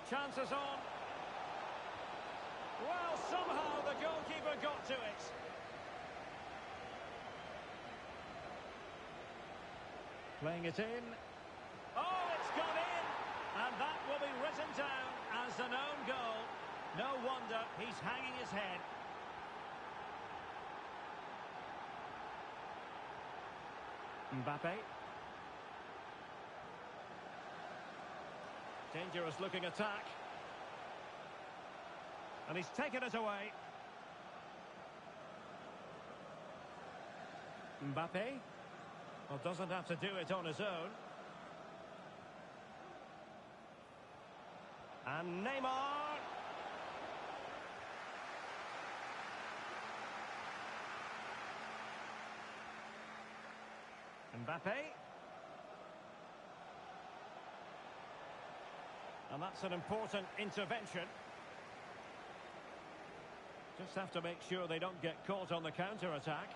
Chances on. Well, somehow the goalkeeper got to it. Playing it in. Oh, it's gone in! And that will be written down as an own goal. No wonder he's hanging his head. Mbappe. Dangerous looking attack. And he's taken it away. Mbappe. Well, doesn't have to do it on his own. And Neymar. Mbappe. And that's an important intervention. Just have to make sure they don't get caught on the counter-attack.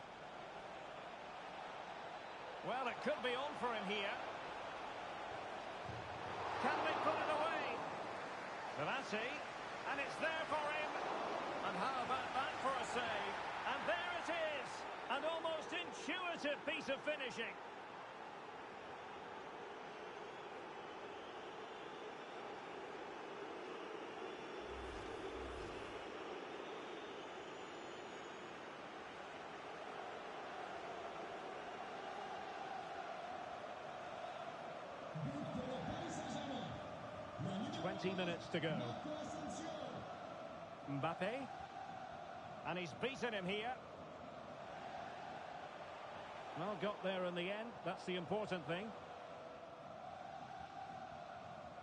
Well, it could be on for him here. Can they put it away? Verratti, and it's there for him. And how about that for a save? And there it is! An almost intuitive piece of finishing. But pour le Paris Saint-Germain. La numéro 20 minutes to go. Marco Asensio. Mbappe. And he's beaten him here. Well, got there in the end. That's the important thing.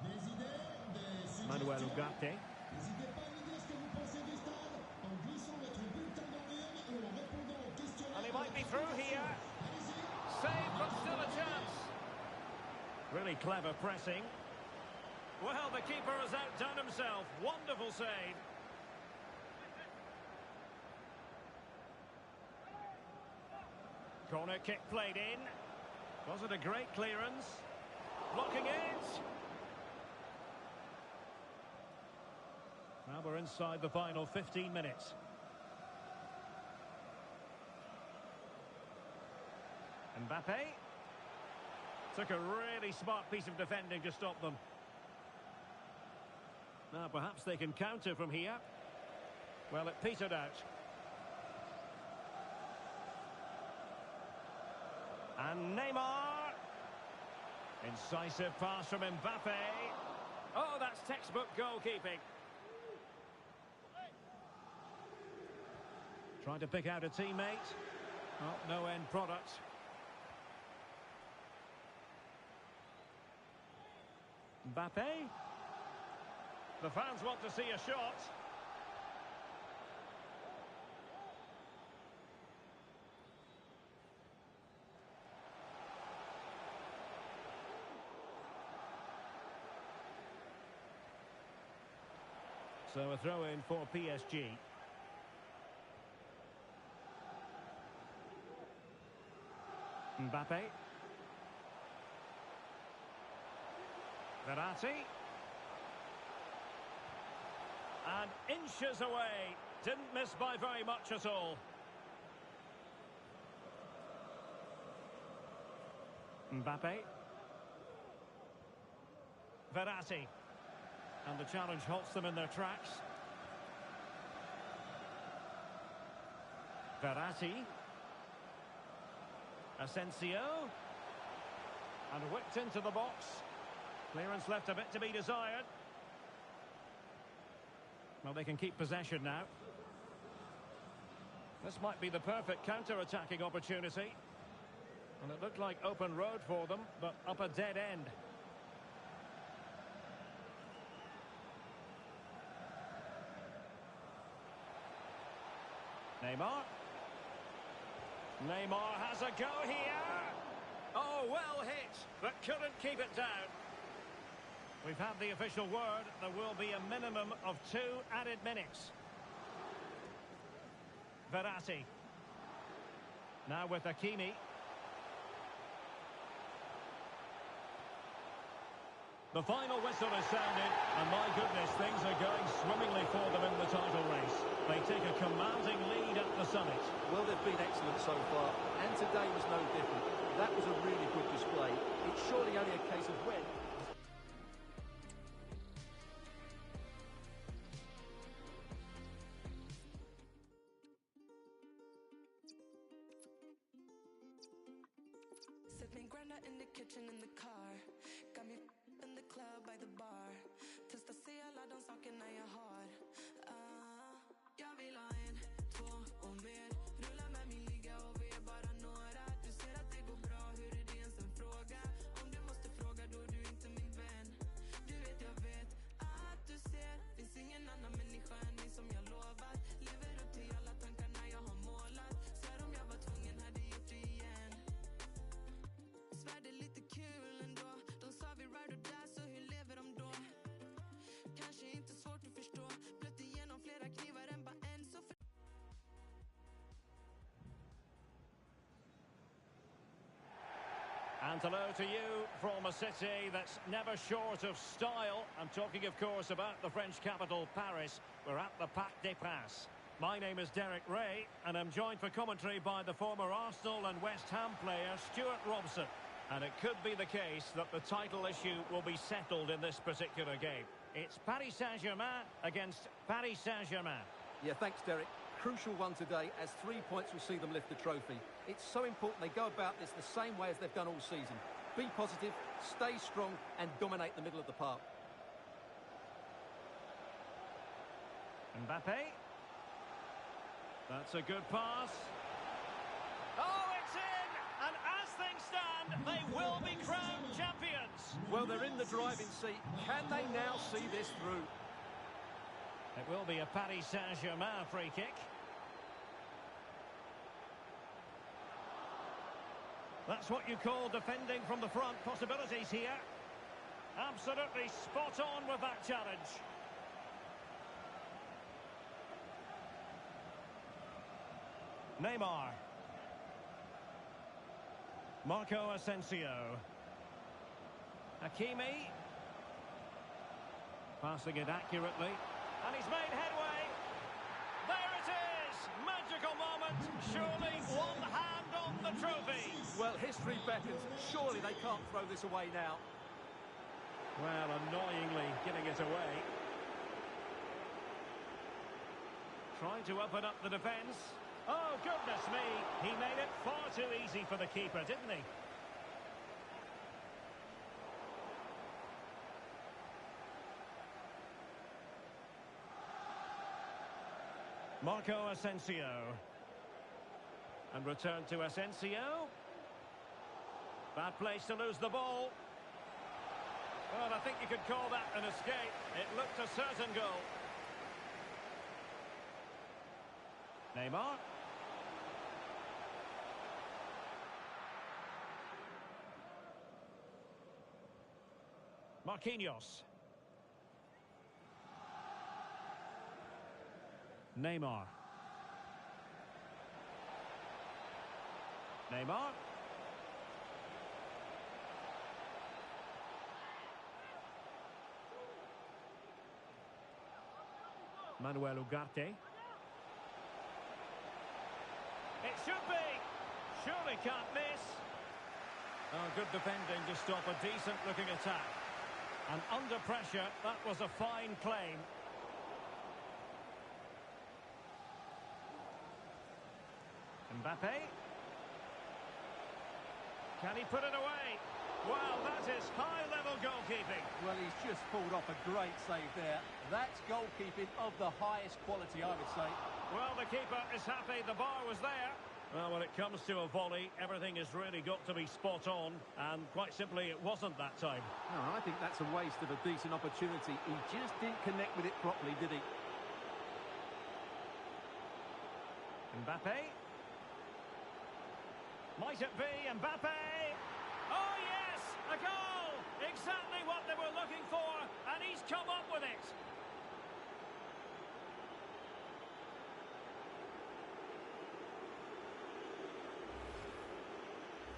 Des idées, des suggestions. Manuel Ugarte. N'hésitez pas à nous dire ce que vous pensez du stade en glissant votre bulletin d'urne ou en répondant aux questionnaires. And he might be through here. Allez-y. Save, but still a chance. Really clever pressing. Well, the keeper has outdone himself. Wonderful save. Corner kick played in. Was it a great clearance? Blocking it. Now we're inside the final 15 minutes. Mbappe. Took a really smart piece of defending to stop them. Now perhaps they can counter from here. Well, it petered out. And Neymar. Incisive pass from Mbappe. Oh, that's textbook goalkeeping. Trying to pick out a teammate. Oh, no end product. Mbappe. The fans want to see a shot. So a throw in for PSG. Mbappe. Verratti. And inches away. Didn't miss by very much at all. Mbappe. Verratti. And the challenge halts them in their tracks. Verratti. Asensio. And whipped into the box. Clearance left a bit to be desired. Well, they can keep possession now. This might be the perfect counter-attacking opportunity. And it looked like open road for them, but up a dead end. Neymar. Neymar has a go here. Oh, well hit, but couldn't keep it down. We've had the official word. There will be a minimum of 2 added minutes. Verratti. Now with Hakimi. The final whistle is sounded, and my goodness, things are going swimmingly for them in the title race. They take a commanding lead at the summit. Well, they've been excellent so far, and today was no different. That was a really good display. It's surely only a case of when. kitchen, in the car. Got me in the club by the bar. Testa se alla de sakerna jag har. Jag vill ha en, två och mer. Rulla med min ligga och vi är bara några. Du ser att det går bra, hur är det ens en fråga? Om du måste fråga då är du inte min vän. Du vet jag vet att du ser. Finns ingen annan människa än dig som jag lovat. Lever upp till alla tankarna jag har målat. Svär om jag var tvungen hade gjort det igen. Svär det är lite kul ändå. De sa vi ride or die, så hur lever de då? Kanske inte svårt att förstå. Blött igenom flera knivar än bara en, så för... And hello to you from a city that's never short of style. I'm talking, of course, about the French capital, Paris. We're at the Parc des Princes. My name is Derek Ray, and I'm joined for commentary by the former Arsenal and West Ham player, Stuart Robson. And it could be the case that the title issue will be settled in this particular game. It's Paris Saint-Germain against Paris Saint-Germain. Yeah, thanks, Derek. Crucial one today, as 3 points will see them lift the trophy. It's so important they go about this the same way as they've done all season. Be positive, stay strong, and dominate the middle of the park. Mbappe. That's a good pass. Oh, it's in! And as things stand, they will be crowned champions. Well, they're in the driving seat. Can they now see this through? It will be a Paris Saint-Germain free kick. That's what you call defending from the front. Possibilities here. Absolutely spot on with that challenge. Neymar. Marco Asensio. Hakimi. Passing it accurately. And he's made headway. There it is! Magical moment. Surely one hand on the trophy. Well, history beckons. Surely they can't throw this away now. Well, annoyingly giving it away. Trying to open up the defence. Oh, goodness me. He made it far too easy for the keeper, didn't he? Marco Asensio. And return to Asensio. Bad place to lose the ball. Well, I think you could call that an escape. It looked a certain goal. Neymar. Marquinhos. Neymar. Neymar. Manuel Ugarte. It should be. Surely can't miss. Oh, good defending to stop a decent-looking attack. And under pressure, that was a fine claim. Mbappe. Can he put it away? Wow, that is high-level goalkeeping. Well, he's just pulled off a great save there. That's goalkeeping of the highest quality, I would say. Well, the keeper is happy the bar was there. Well, when it comes to a volley, everything has really got to be spot on, and quite simply, it wasn't that time. No, I think that's a waste of a decent opportunity. He just didn't connect with it properly, did he? Mbappe. Might it be Mbappe? Oh, yes! A goal! Exactly what they were looking for, and he's come up with it.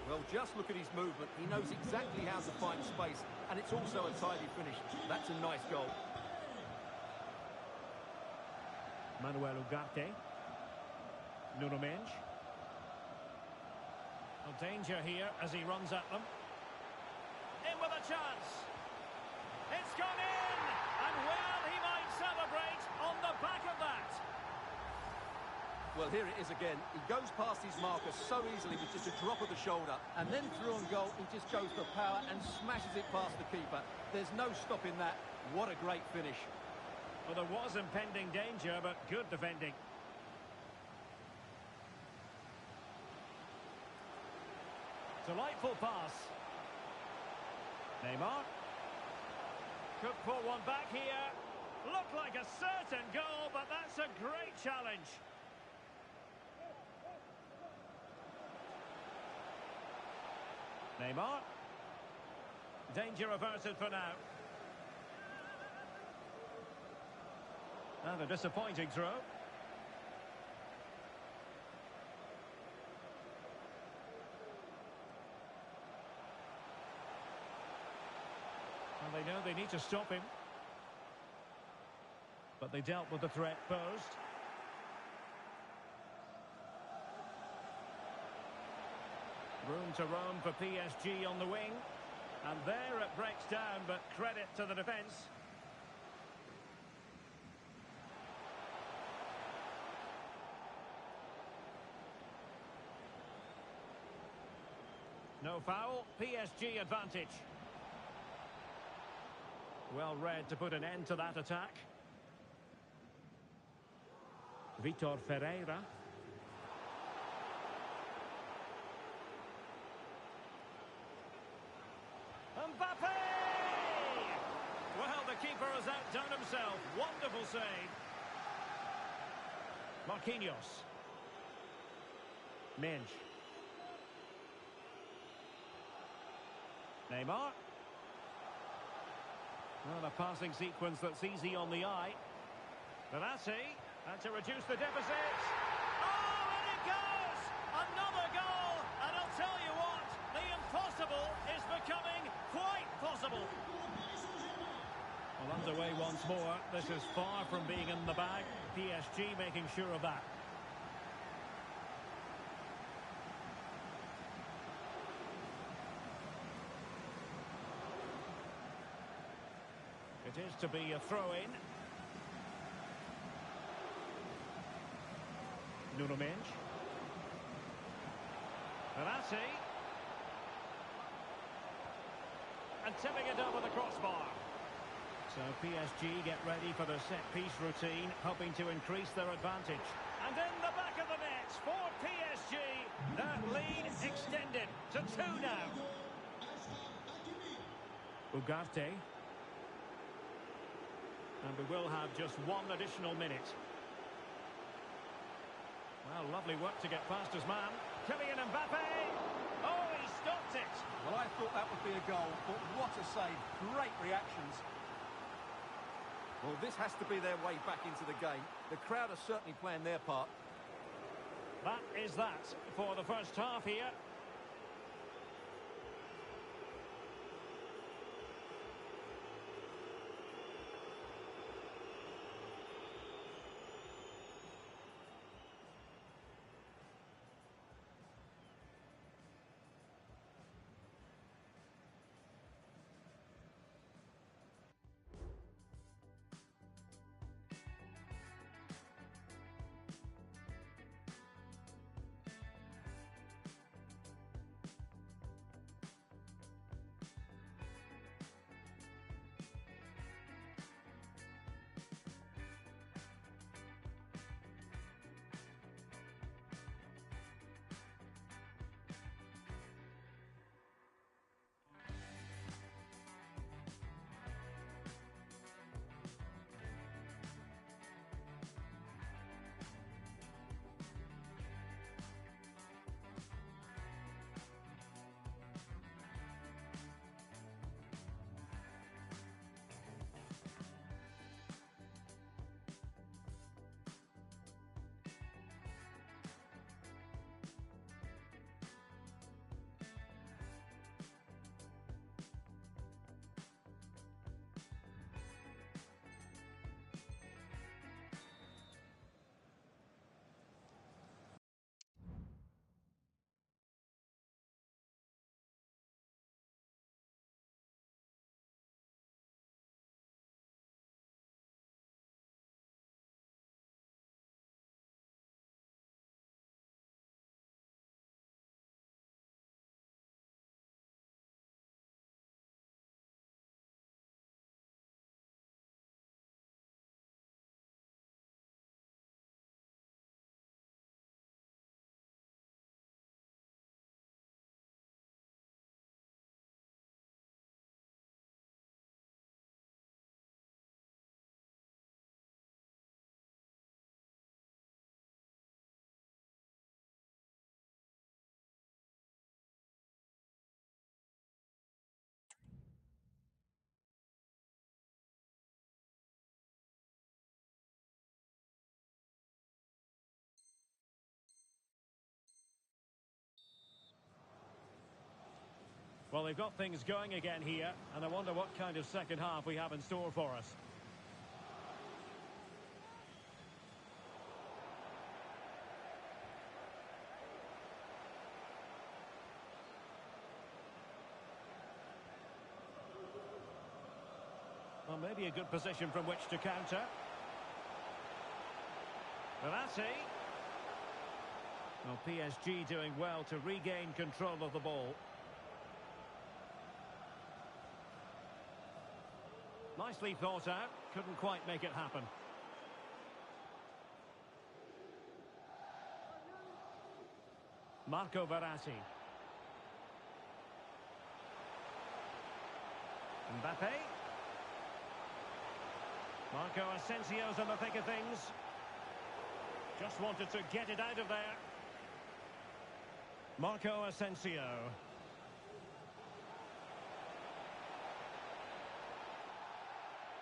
Well, just look at his movement. He knows exactly how to find space, and it's also a tidy finish. That's a nice goal. Manuel Ugarte. Nuno Mendes. Well, danger here as he runs at them. In with a chance. It's gone in! And well, he might celebrate on the back of that. Well, here it is again. He goes past his marker so easily with just a drop of the shoulder. And then through on goal, he just goes for power and smashes it past the keeper. There's no stopping that. What a great finish. Well, there was impending danger, but good defending. Delightful pass. Neymar. Could pull one back here. Looked like a certain goal, but that's a great challenge. Neymar. Danger averted for now. And a disappointing throw. And they know they need to stop him. But they dealt with the threat posed. Room to roam for PSG on the wing. And there it breaks down, but credit to the defence. No foul, PSG advantage. Well read to put an end to that attack. Vitor Ferreira. Mbappe! Well, the keeper has outdone himself. Wonderful save. Marquinhos. Minge. Neymar. Well, a passing sequence that's easy on the eye. Verratti, and to reduce the deficit. Oh, and it goes! Another goal! And I'll tell you what, the impossible is becoming quite possible. Well, underway once more. This is far from being in the bag. PSG making sure of that. It is to be a throw-in. Nuno Mendes. Verratti. And tipping it over the crossbar. So PSG get ready for the set-piece routine, hoping to increase their advantage. And in the back of the net for PSG, that lead extended to 2 now. Ugarte. And we will have just 1 additional minute. Well, lovely work to get past his man. Kylian Mbappe! Oh, he stopped it! Well, I thought that would be a goal, but what a save. Great reactions. Well, this has to be their way back into the game. The crowd are certainly playing their part. That is that for the first half here. Well, they've got things going again here, and I wonder what kind of second half we have in store for us. Well, maybe a good position from which to counter. Verratti. Well, PSG doing well to regain control of the ball. Nicely thought out, couldn't quite make it happen. Marco Verratti. Mbappe. Marco Asensio's in the thick of things. Just wanted to get it out of there. Marco Asensio.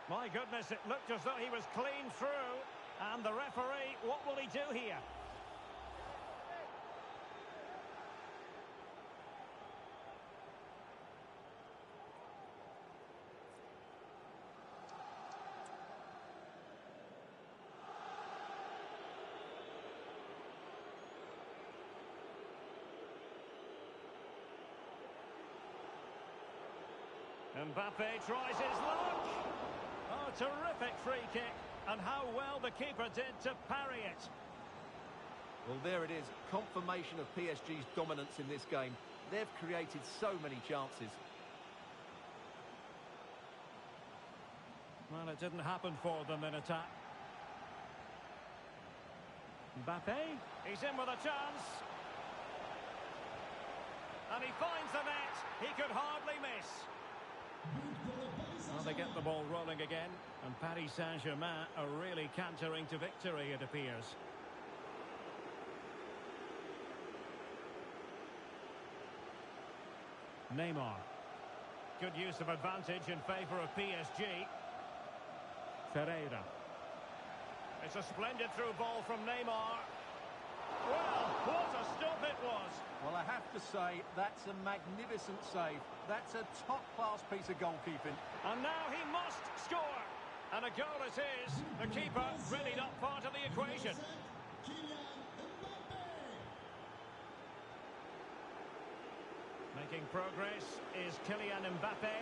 My goodness, it looked as though he was clean through. And the referee, what will he do here? Mbappe tries his luck. Oh, terrific free kick. And how well the keeper did to parry it. Well, there it is. Confirmation of PSG's dominance in this game. They've created so many chances. Well, it didn't happen for them in attack. Mbappe. He's in with a chance. And he finds the net. He could hardly miss. Well, they get the ball rolling again, and Paris Saint-Germain are really cantering to victory, it appears. Neymar. Good use of advantage in favour of PSG. Ferreira. It's a splendid through ball from Neymar. Well, what a stop it was. Well, I have to say, that's a magnificent save. That's a top-class piece of goalkeeping. And now he must score. And a goal it is. The keeper really not part of the equation. Making progress is Kylian Mbappe.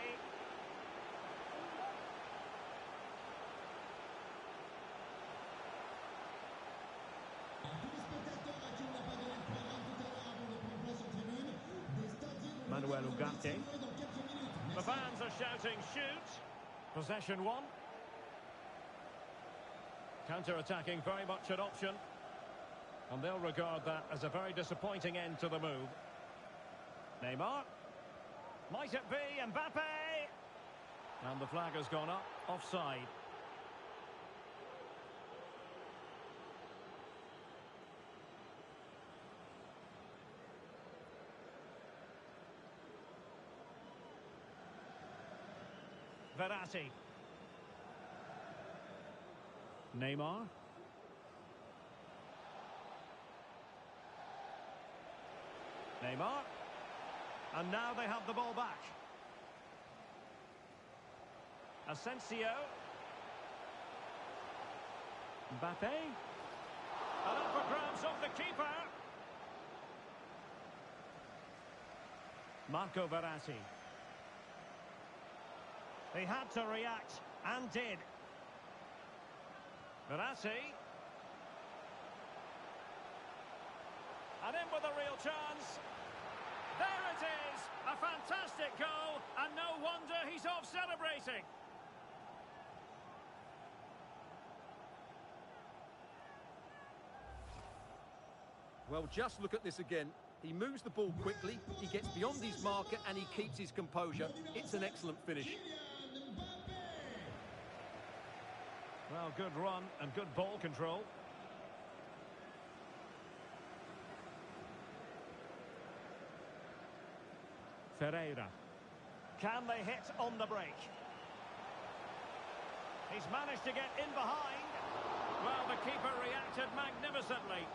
Manuel Ugarte. The fans are shouting shoot. Possession one. Counter-attacking very much an option. And they'll regard that as a very disappointing end to the move. Neymar. Might it be Mbappe? And the flag has gone up. Offside. Verratti. Neymar. Neymar. And now they have the ball back. Asensio. Mbappe. And up for grabs off the keeper. Marco Verratti. He had to react, and did. Verratti. And in with a real chance. There it is! A fantastic goal, and no wonder he's off celebrating. Well, just look at this again. He moves the ball quickly, he gets beyond his marker, and he keeps his composure. It's an excellent finish. Well, good run and good ball control. Ferreira. Can they hit on the break? He's managed to get in behind. Well, the keeper reacted magnificently.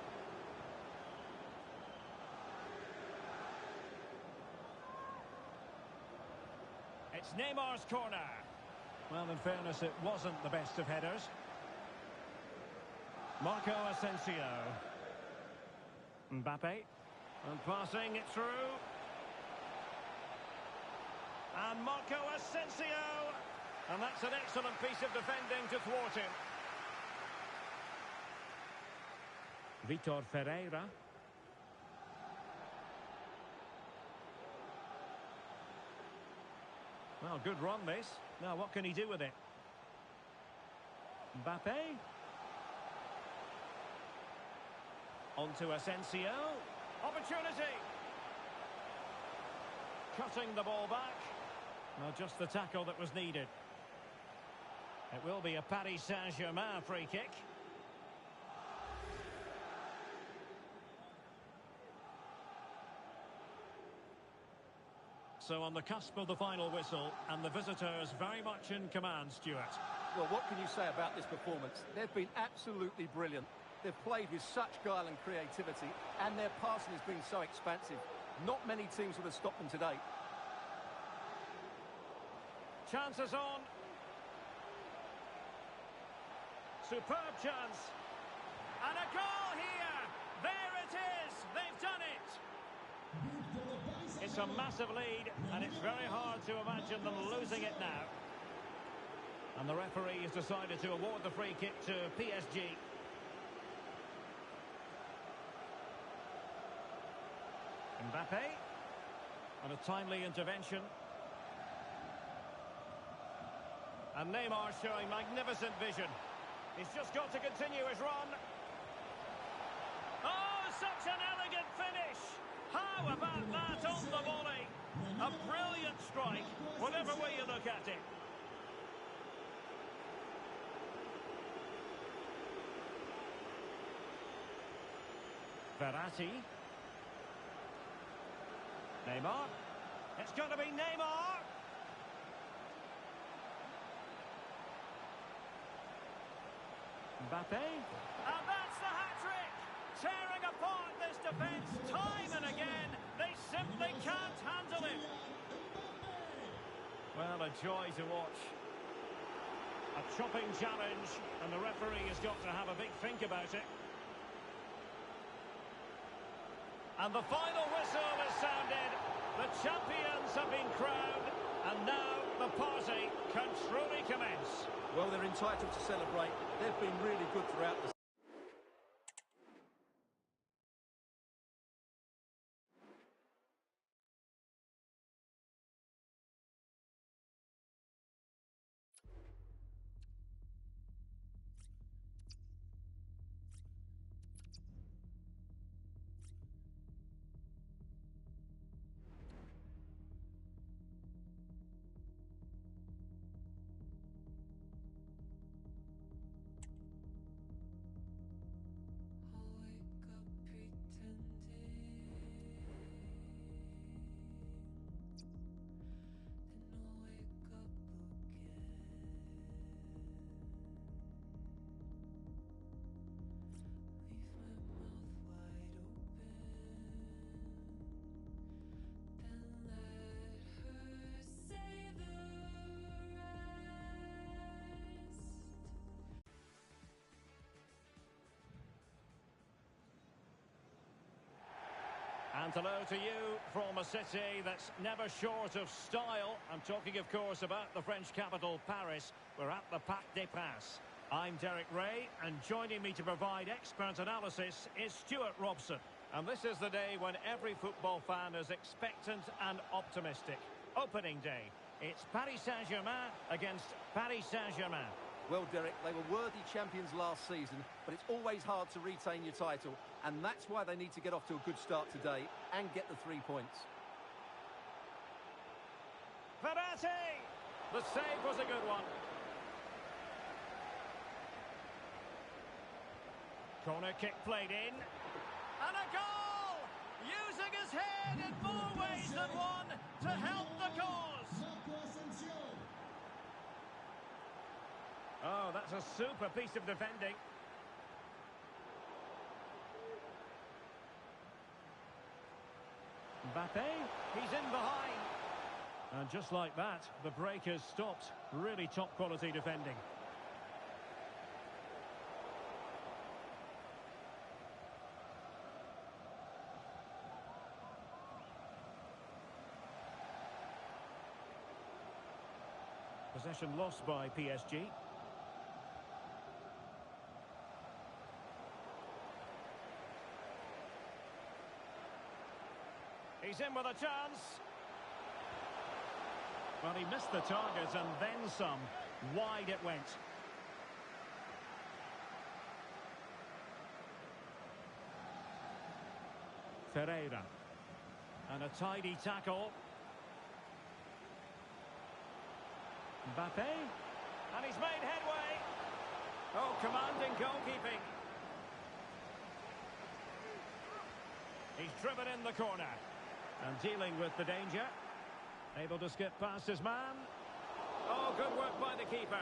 It's Neymar's corner. Well, in fairness, it wasn't the best of headers. Marco Asensio. Mbappe. And passing it through. And Marco Asensio. And that's an excellent piece of defending to thwart him. Vitor Ferreira. Well, good run this. Now, what can he do with it? Mbappe. On to Asensio. Opportunity. Cutting the ball back. Well, just the tackle that was needed. It will be a Paris Saint-Germain free kick. So on the cusp of the final whistle, and the visitors very much in command, Stuart. Well, what can you say about this performance? They've been absolutely brilliant. They've played with such guile and creativity, and their passing has been so expansive. Not many teams would have stopped them today. Chances on. Superb chance. And a goal here. There it is. They've done it. It's a massive lead, and it's very hard to imagine them losing it now. And the referee has decided to award the free kick to PSG. Mbappe. And a timely intervention. And Neymar showing magnificent vision. He's just got to continue his run. Oh, such an elegant finish. How about that on the volley? A brilliant strike, whatever way you look at it. Verratti. Neymar. It's going to be Neymar. Mbappe. And that's the hat-trick. Tearing apart this defence time and again. They simply can't handle it. Well, a joy to watch. A chopping challenge, and the referee has got to have a big think about it. And the final whistle is sounded. The champions have been crowned, and now the party can truly commence. Well, they're entitled to celebrate. They've been really good throughout the... And hello to you from a city that's never short of style. I'm talking, of course, about the French capital, Paris. We're at the Parc des Princes. I'm Derek Ray, and joining me to provide expert analysis is Stuart Robson. And this is the day when every football fan is expectant and optimistic. Opening day. It's Paris Saint-Germain against Paris Saint-Germain. Well, Derek, they were worthy champions last season, but it's always hard to retain your title, and that's why they need to get off to a good start today and get the 3 points. Verratti! The save was a good one. Corner kick played in. And a goal! Using his head in more ways than one to help the cause. Oh, that's a super piece of defending. Mbappe, he's in behind. And just like that, the break has stopped. Really top quality defending. Possession lost by PSG. He's in with a chance. Well, he missed the target and then some. Wide it went. Ferreira. And a tidy tackle. Mbappe. And he's made headway. Oh, commanding goalkeeping. He's driven in the corner. And dealing with the danger. Able to skip past his man. Oh, good work by the keeper.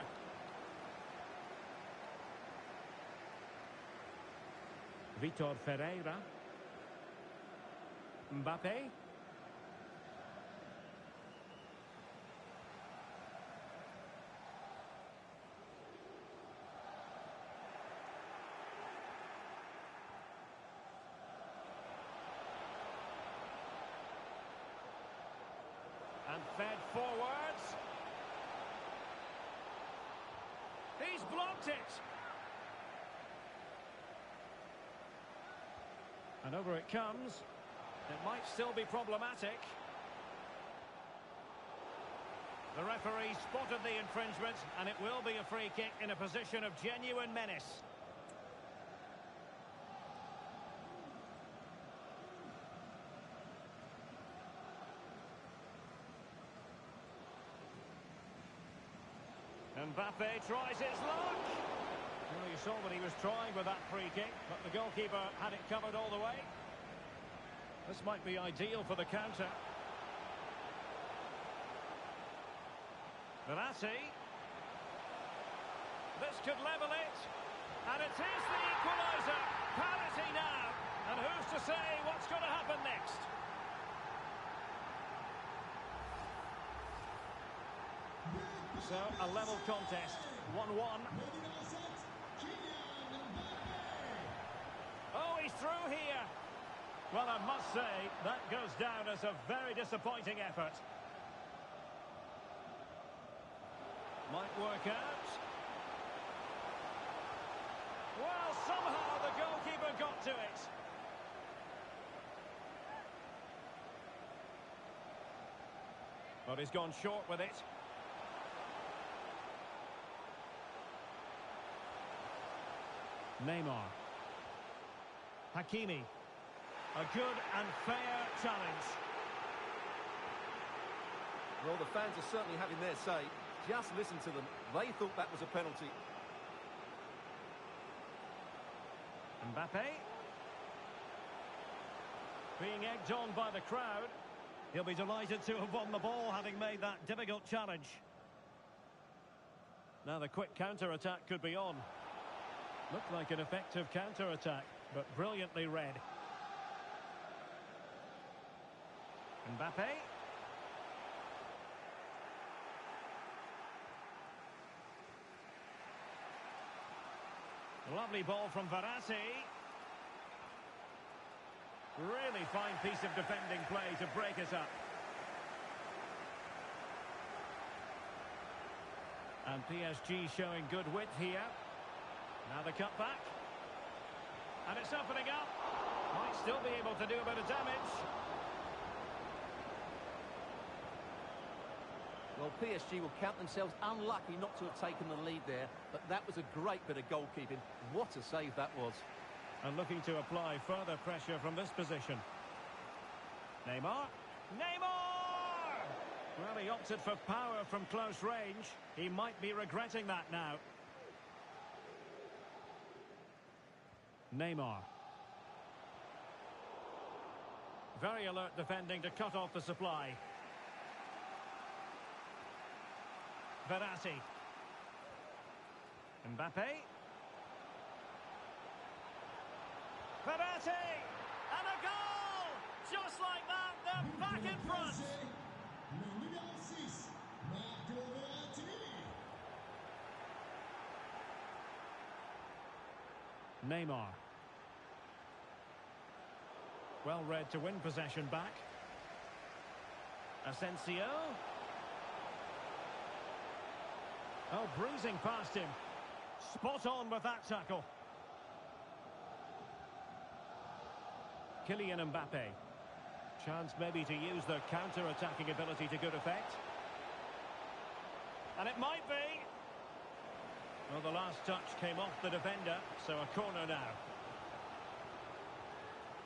Vitor Ferreira. Mbappe. And fed forwards. He's blocked it. And over it comes. It might still be problematic. The referee spotted the infringement, and it will be a free kick in a position of genuine menace. Mbappe tries his luck. Well, you saw what he was trying with that free kick, but the goalkeeper had it covered all the way. This might be ideal for the counter. Verratti. This could level it. And it is the equaliser. Parity now. And who's to say what's going to happen next? So, a level contest, 1-1. Oh, he's through here. Well, I must say, that goes down as a very disappointing effort. Might work out. Well, somehow the goalkeeper got to it. But he's gone short with it. Neymar. Hakimi. A good and fair challenge. Well, the fans are certainly having their say. Just listen to them. They thought that was a penalty. Mbappe. Being egged on by the crowd. He'll be delighted to have won the ball, having made that difficult challenge. Now the quick counter-attack could be on. Looked like an effective counter-attack, but brilliantly read. Mbappe. Lovely ball from Verratti. Really fine piece of defending play to break us up. And PSG showing good width here. Now the cutback. And it's opening up. Might still be able to do a bit of damage. Well, PSG will count themselves unlucky not to have taken the lead there, but that was a great bit of goalkeeping. What a save that was. And looking to apply further pressure from this position. Neymar. Neymar! Well, he opted for power from close range. He might be regretting that now. Neymar. Very alert defending to cut off the supply. Verratti. Mbappe. Verratti! And a goal! Just like that, they're back in front! Neymar. Well read to win possession back. Asensio. Oh, breezing past him. Spot on with that tackle. Kylian Mbappe. Chance maybe to use their counter-attacking ability to good effect. And it might be. Well, the last touch came off the defender, so a corner now.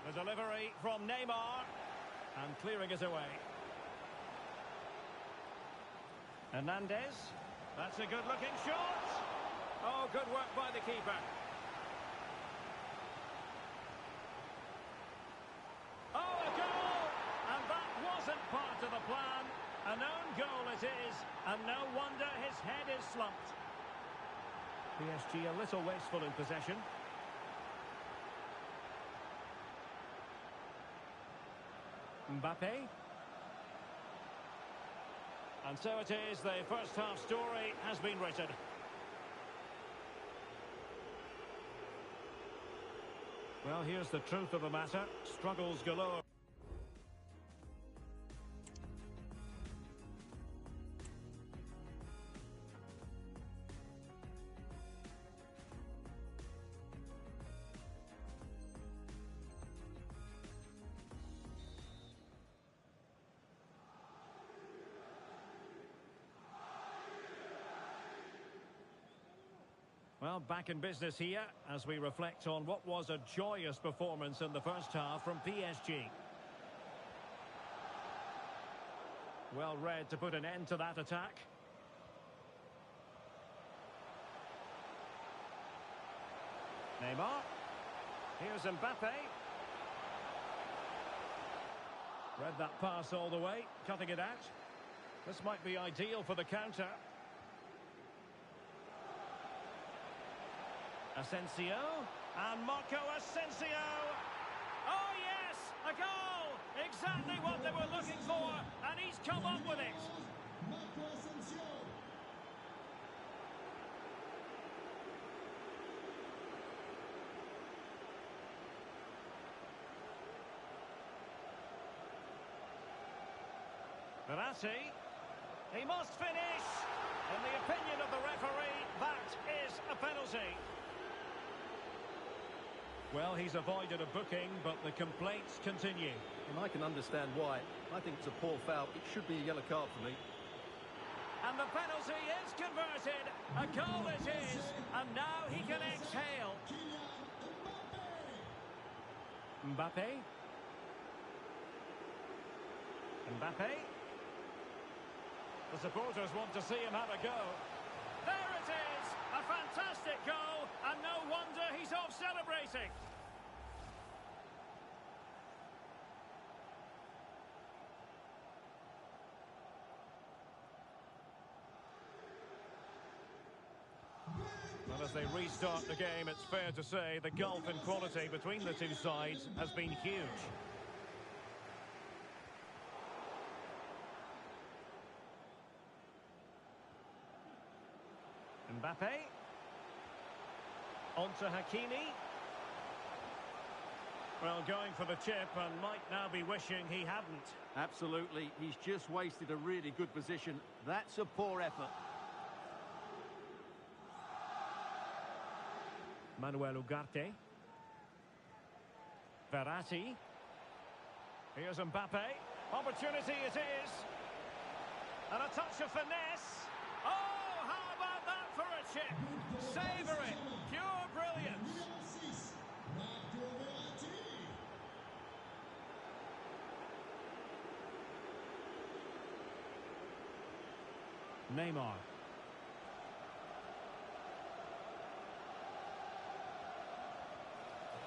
The delivery from Neymar. And clearing it away. Hernandez. That's a good-looking shot. Oh, good work by the keeper. Oh, a goal! And that wasn't part of the plan. A known goal it is, and no wonder his head is slumped. PSG a little wasteful in possession. Mbappe. And so it is, the first half story has been written. Well, here's the truth of the matter. Struggles galore. Well, back in business here as we reflect on what was a joyous performance in the first half from PSG. Well read to put an end to that attack. Neymar. Here's Mbappe. Read that pass all the way, cutting it out. This might be ideal for the counter. Asensio, and Marco Asensio. Oh yes, a goal! Exactly what they were looking for, and he's come up with it. Marco Asensio. Verratti, he must finish. In the opinion of the referee, that is a penalty. Well, he's avoided a booking, but the complaints continue. And I can understand why. I think it's a poor foul. It should be a yellow card for me. And the penalty is converted. A goal it is. And now he can exhale. Mbappe. Mbappe. The supporters want to see him have a go. There it is. A fantastic goal. And no wonder he's off celebrating. Well, as they restart the game, it's fair to say the gulf in quality between the two sides has been huge. Mbappe. On to Hakimi. Well, going for the chip and might now be wishing he hadn't. Absolutely. He's just wasted a really good position. That's a poor effort. Manuel Ugarte. Verratti. Here's Mbappe. Opportunity it is. And a touch of finesse. Oh, how about that for a chip? Savour it. Pure brilliance. Neymar.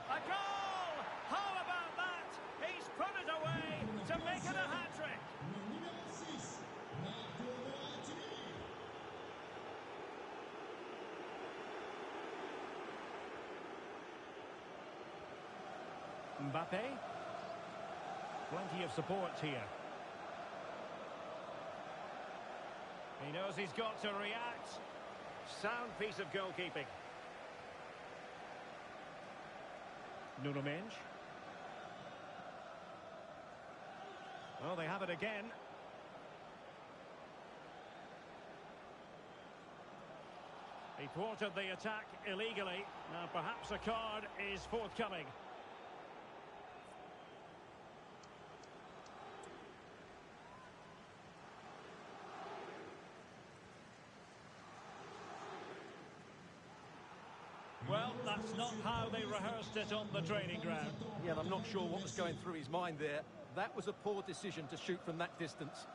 A goal! How about that? He's put it away to make it a hat-trick. Mbappe. Plenty of support here. He knows he's got to react. Sound piece of goalkeeping. Nuno Mendes. Well, they have it again. He thwarted the attack illegally. Now perhaps a card is forthcoming. Well, that's not how they rehearsed it on the training ground. Yeah, I'm not sure what was going through his mind there. That was a poor decision to shoot from that distance.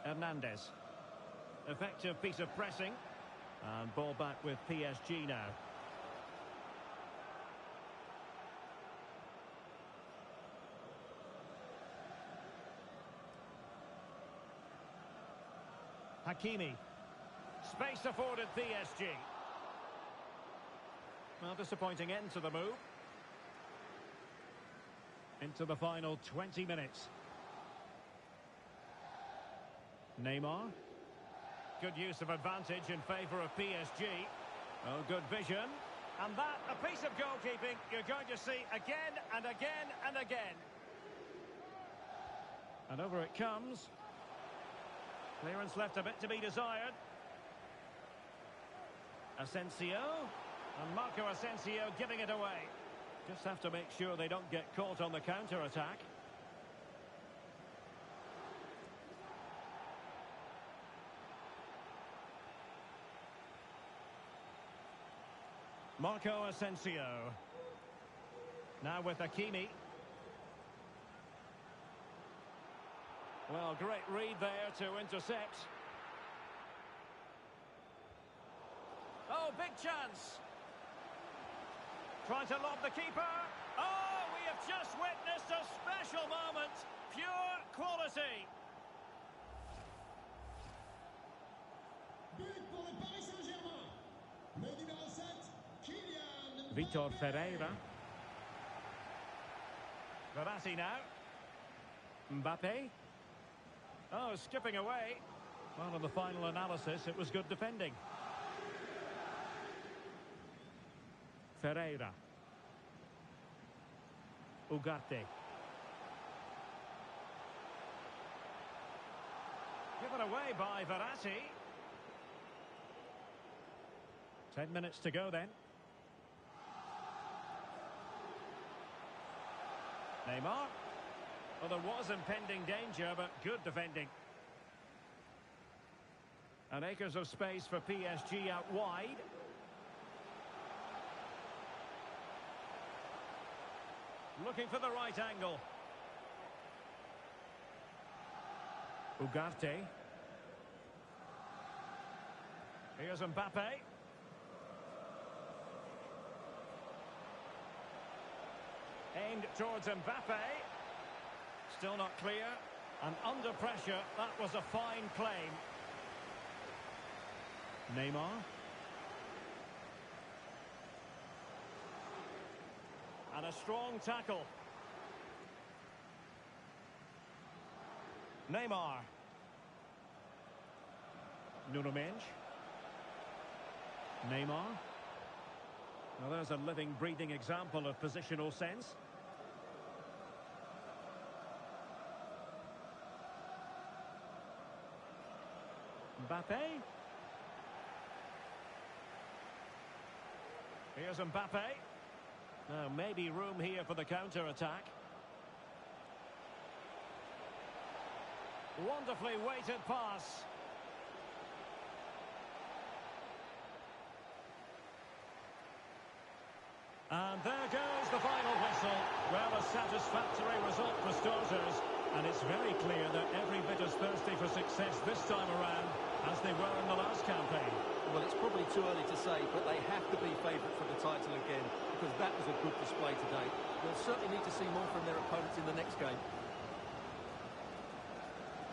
Hernandez. Effective piece of pressing. And ball back with PSG now. Hakimi. Space afforded PSG. Well, disappointing end to the move. Into the final 20 minutes. Neymar. Good use of advantage in favour of PSG. Oh, good vision. And that, a piece of goalkeeping you're going to see again and again and again. And over it comes. Clearance left a bit to be desired. Asensio. And Marco Asensio giving it away. Just have to make sure they don't get caught on the counter-attack. Marco Asensio. Now with Hakimi. Well, great read there to intercept. Oh, big chance. Trying to lob the keeper. Oh, we have just witnessed a special moment. Pure quality. But pour le Paris Saint-Germain. Le numéro 7, Kylian. Vitor Ferreira. Verratti now. Mbappe. Oh, skipping away. Well, in the final analysis, it was good defending. Ferreira. Ugarte. Given away by Verratti. 10 minutes to go then. Neymar. Well, there was impending danger, but good defending. And acres of space for PSG out wide. Looking for the right angle. Ugarte. Here's Mbappe. Aimed towards Mbappe. Still not clear. And under pressure, that was a fine claim. Neymar. And a strong tackle. Neymar. Nuno Mendes. Neymar. Well, there's a living, breathing example of positional sense. Mbappe. Here's Mbappe. Now, maybe room here for the counter-attack. Wonderfully weighted pass. And there goes the final whistle. Well, a satisfactory result for starters. And it's very clear that every bit as thirsty for success this time around as they were in the last campaign. Well, it's probably too early to say, but they have to be favourite for the title again, because that was a good display today. They'll certainly need to see more from their opponent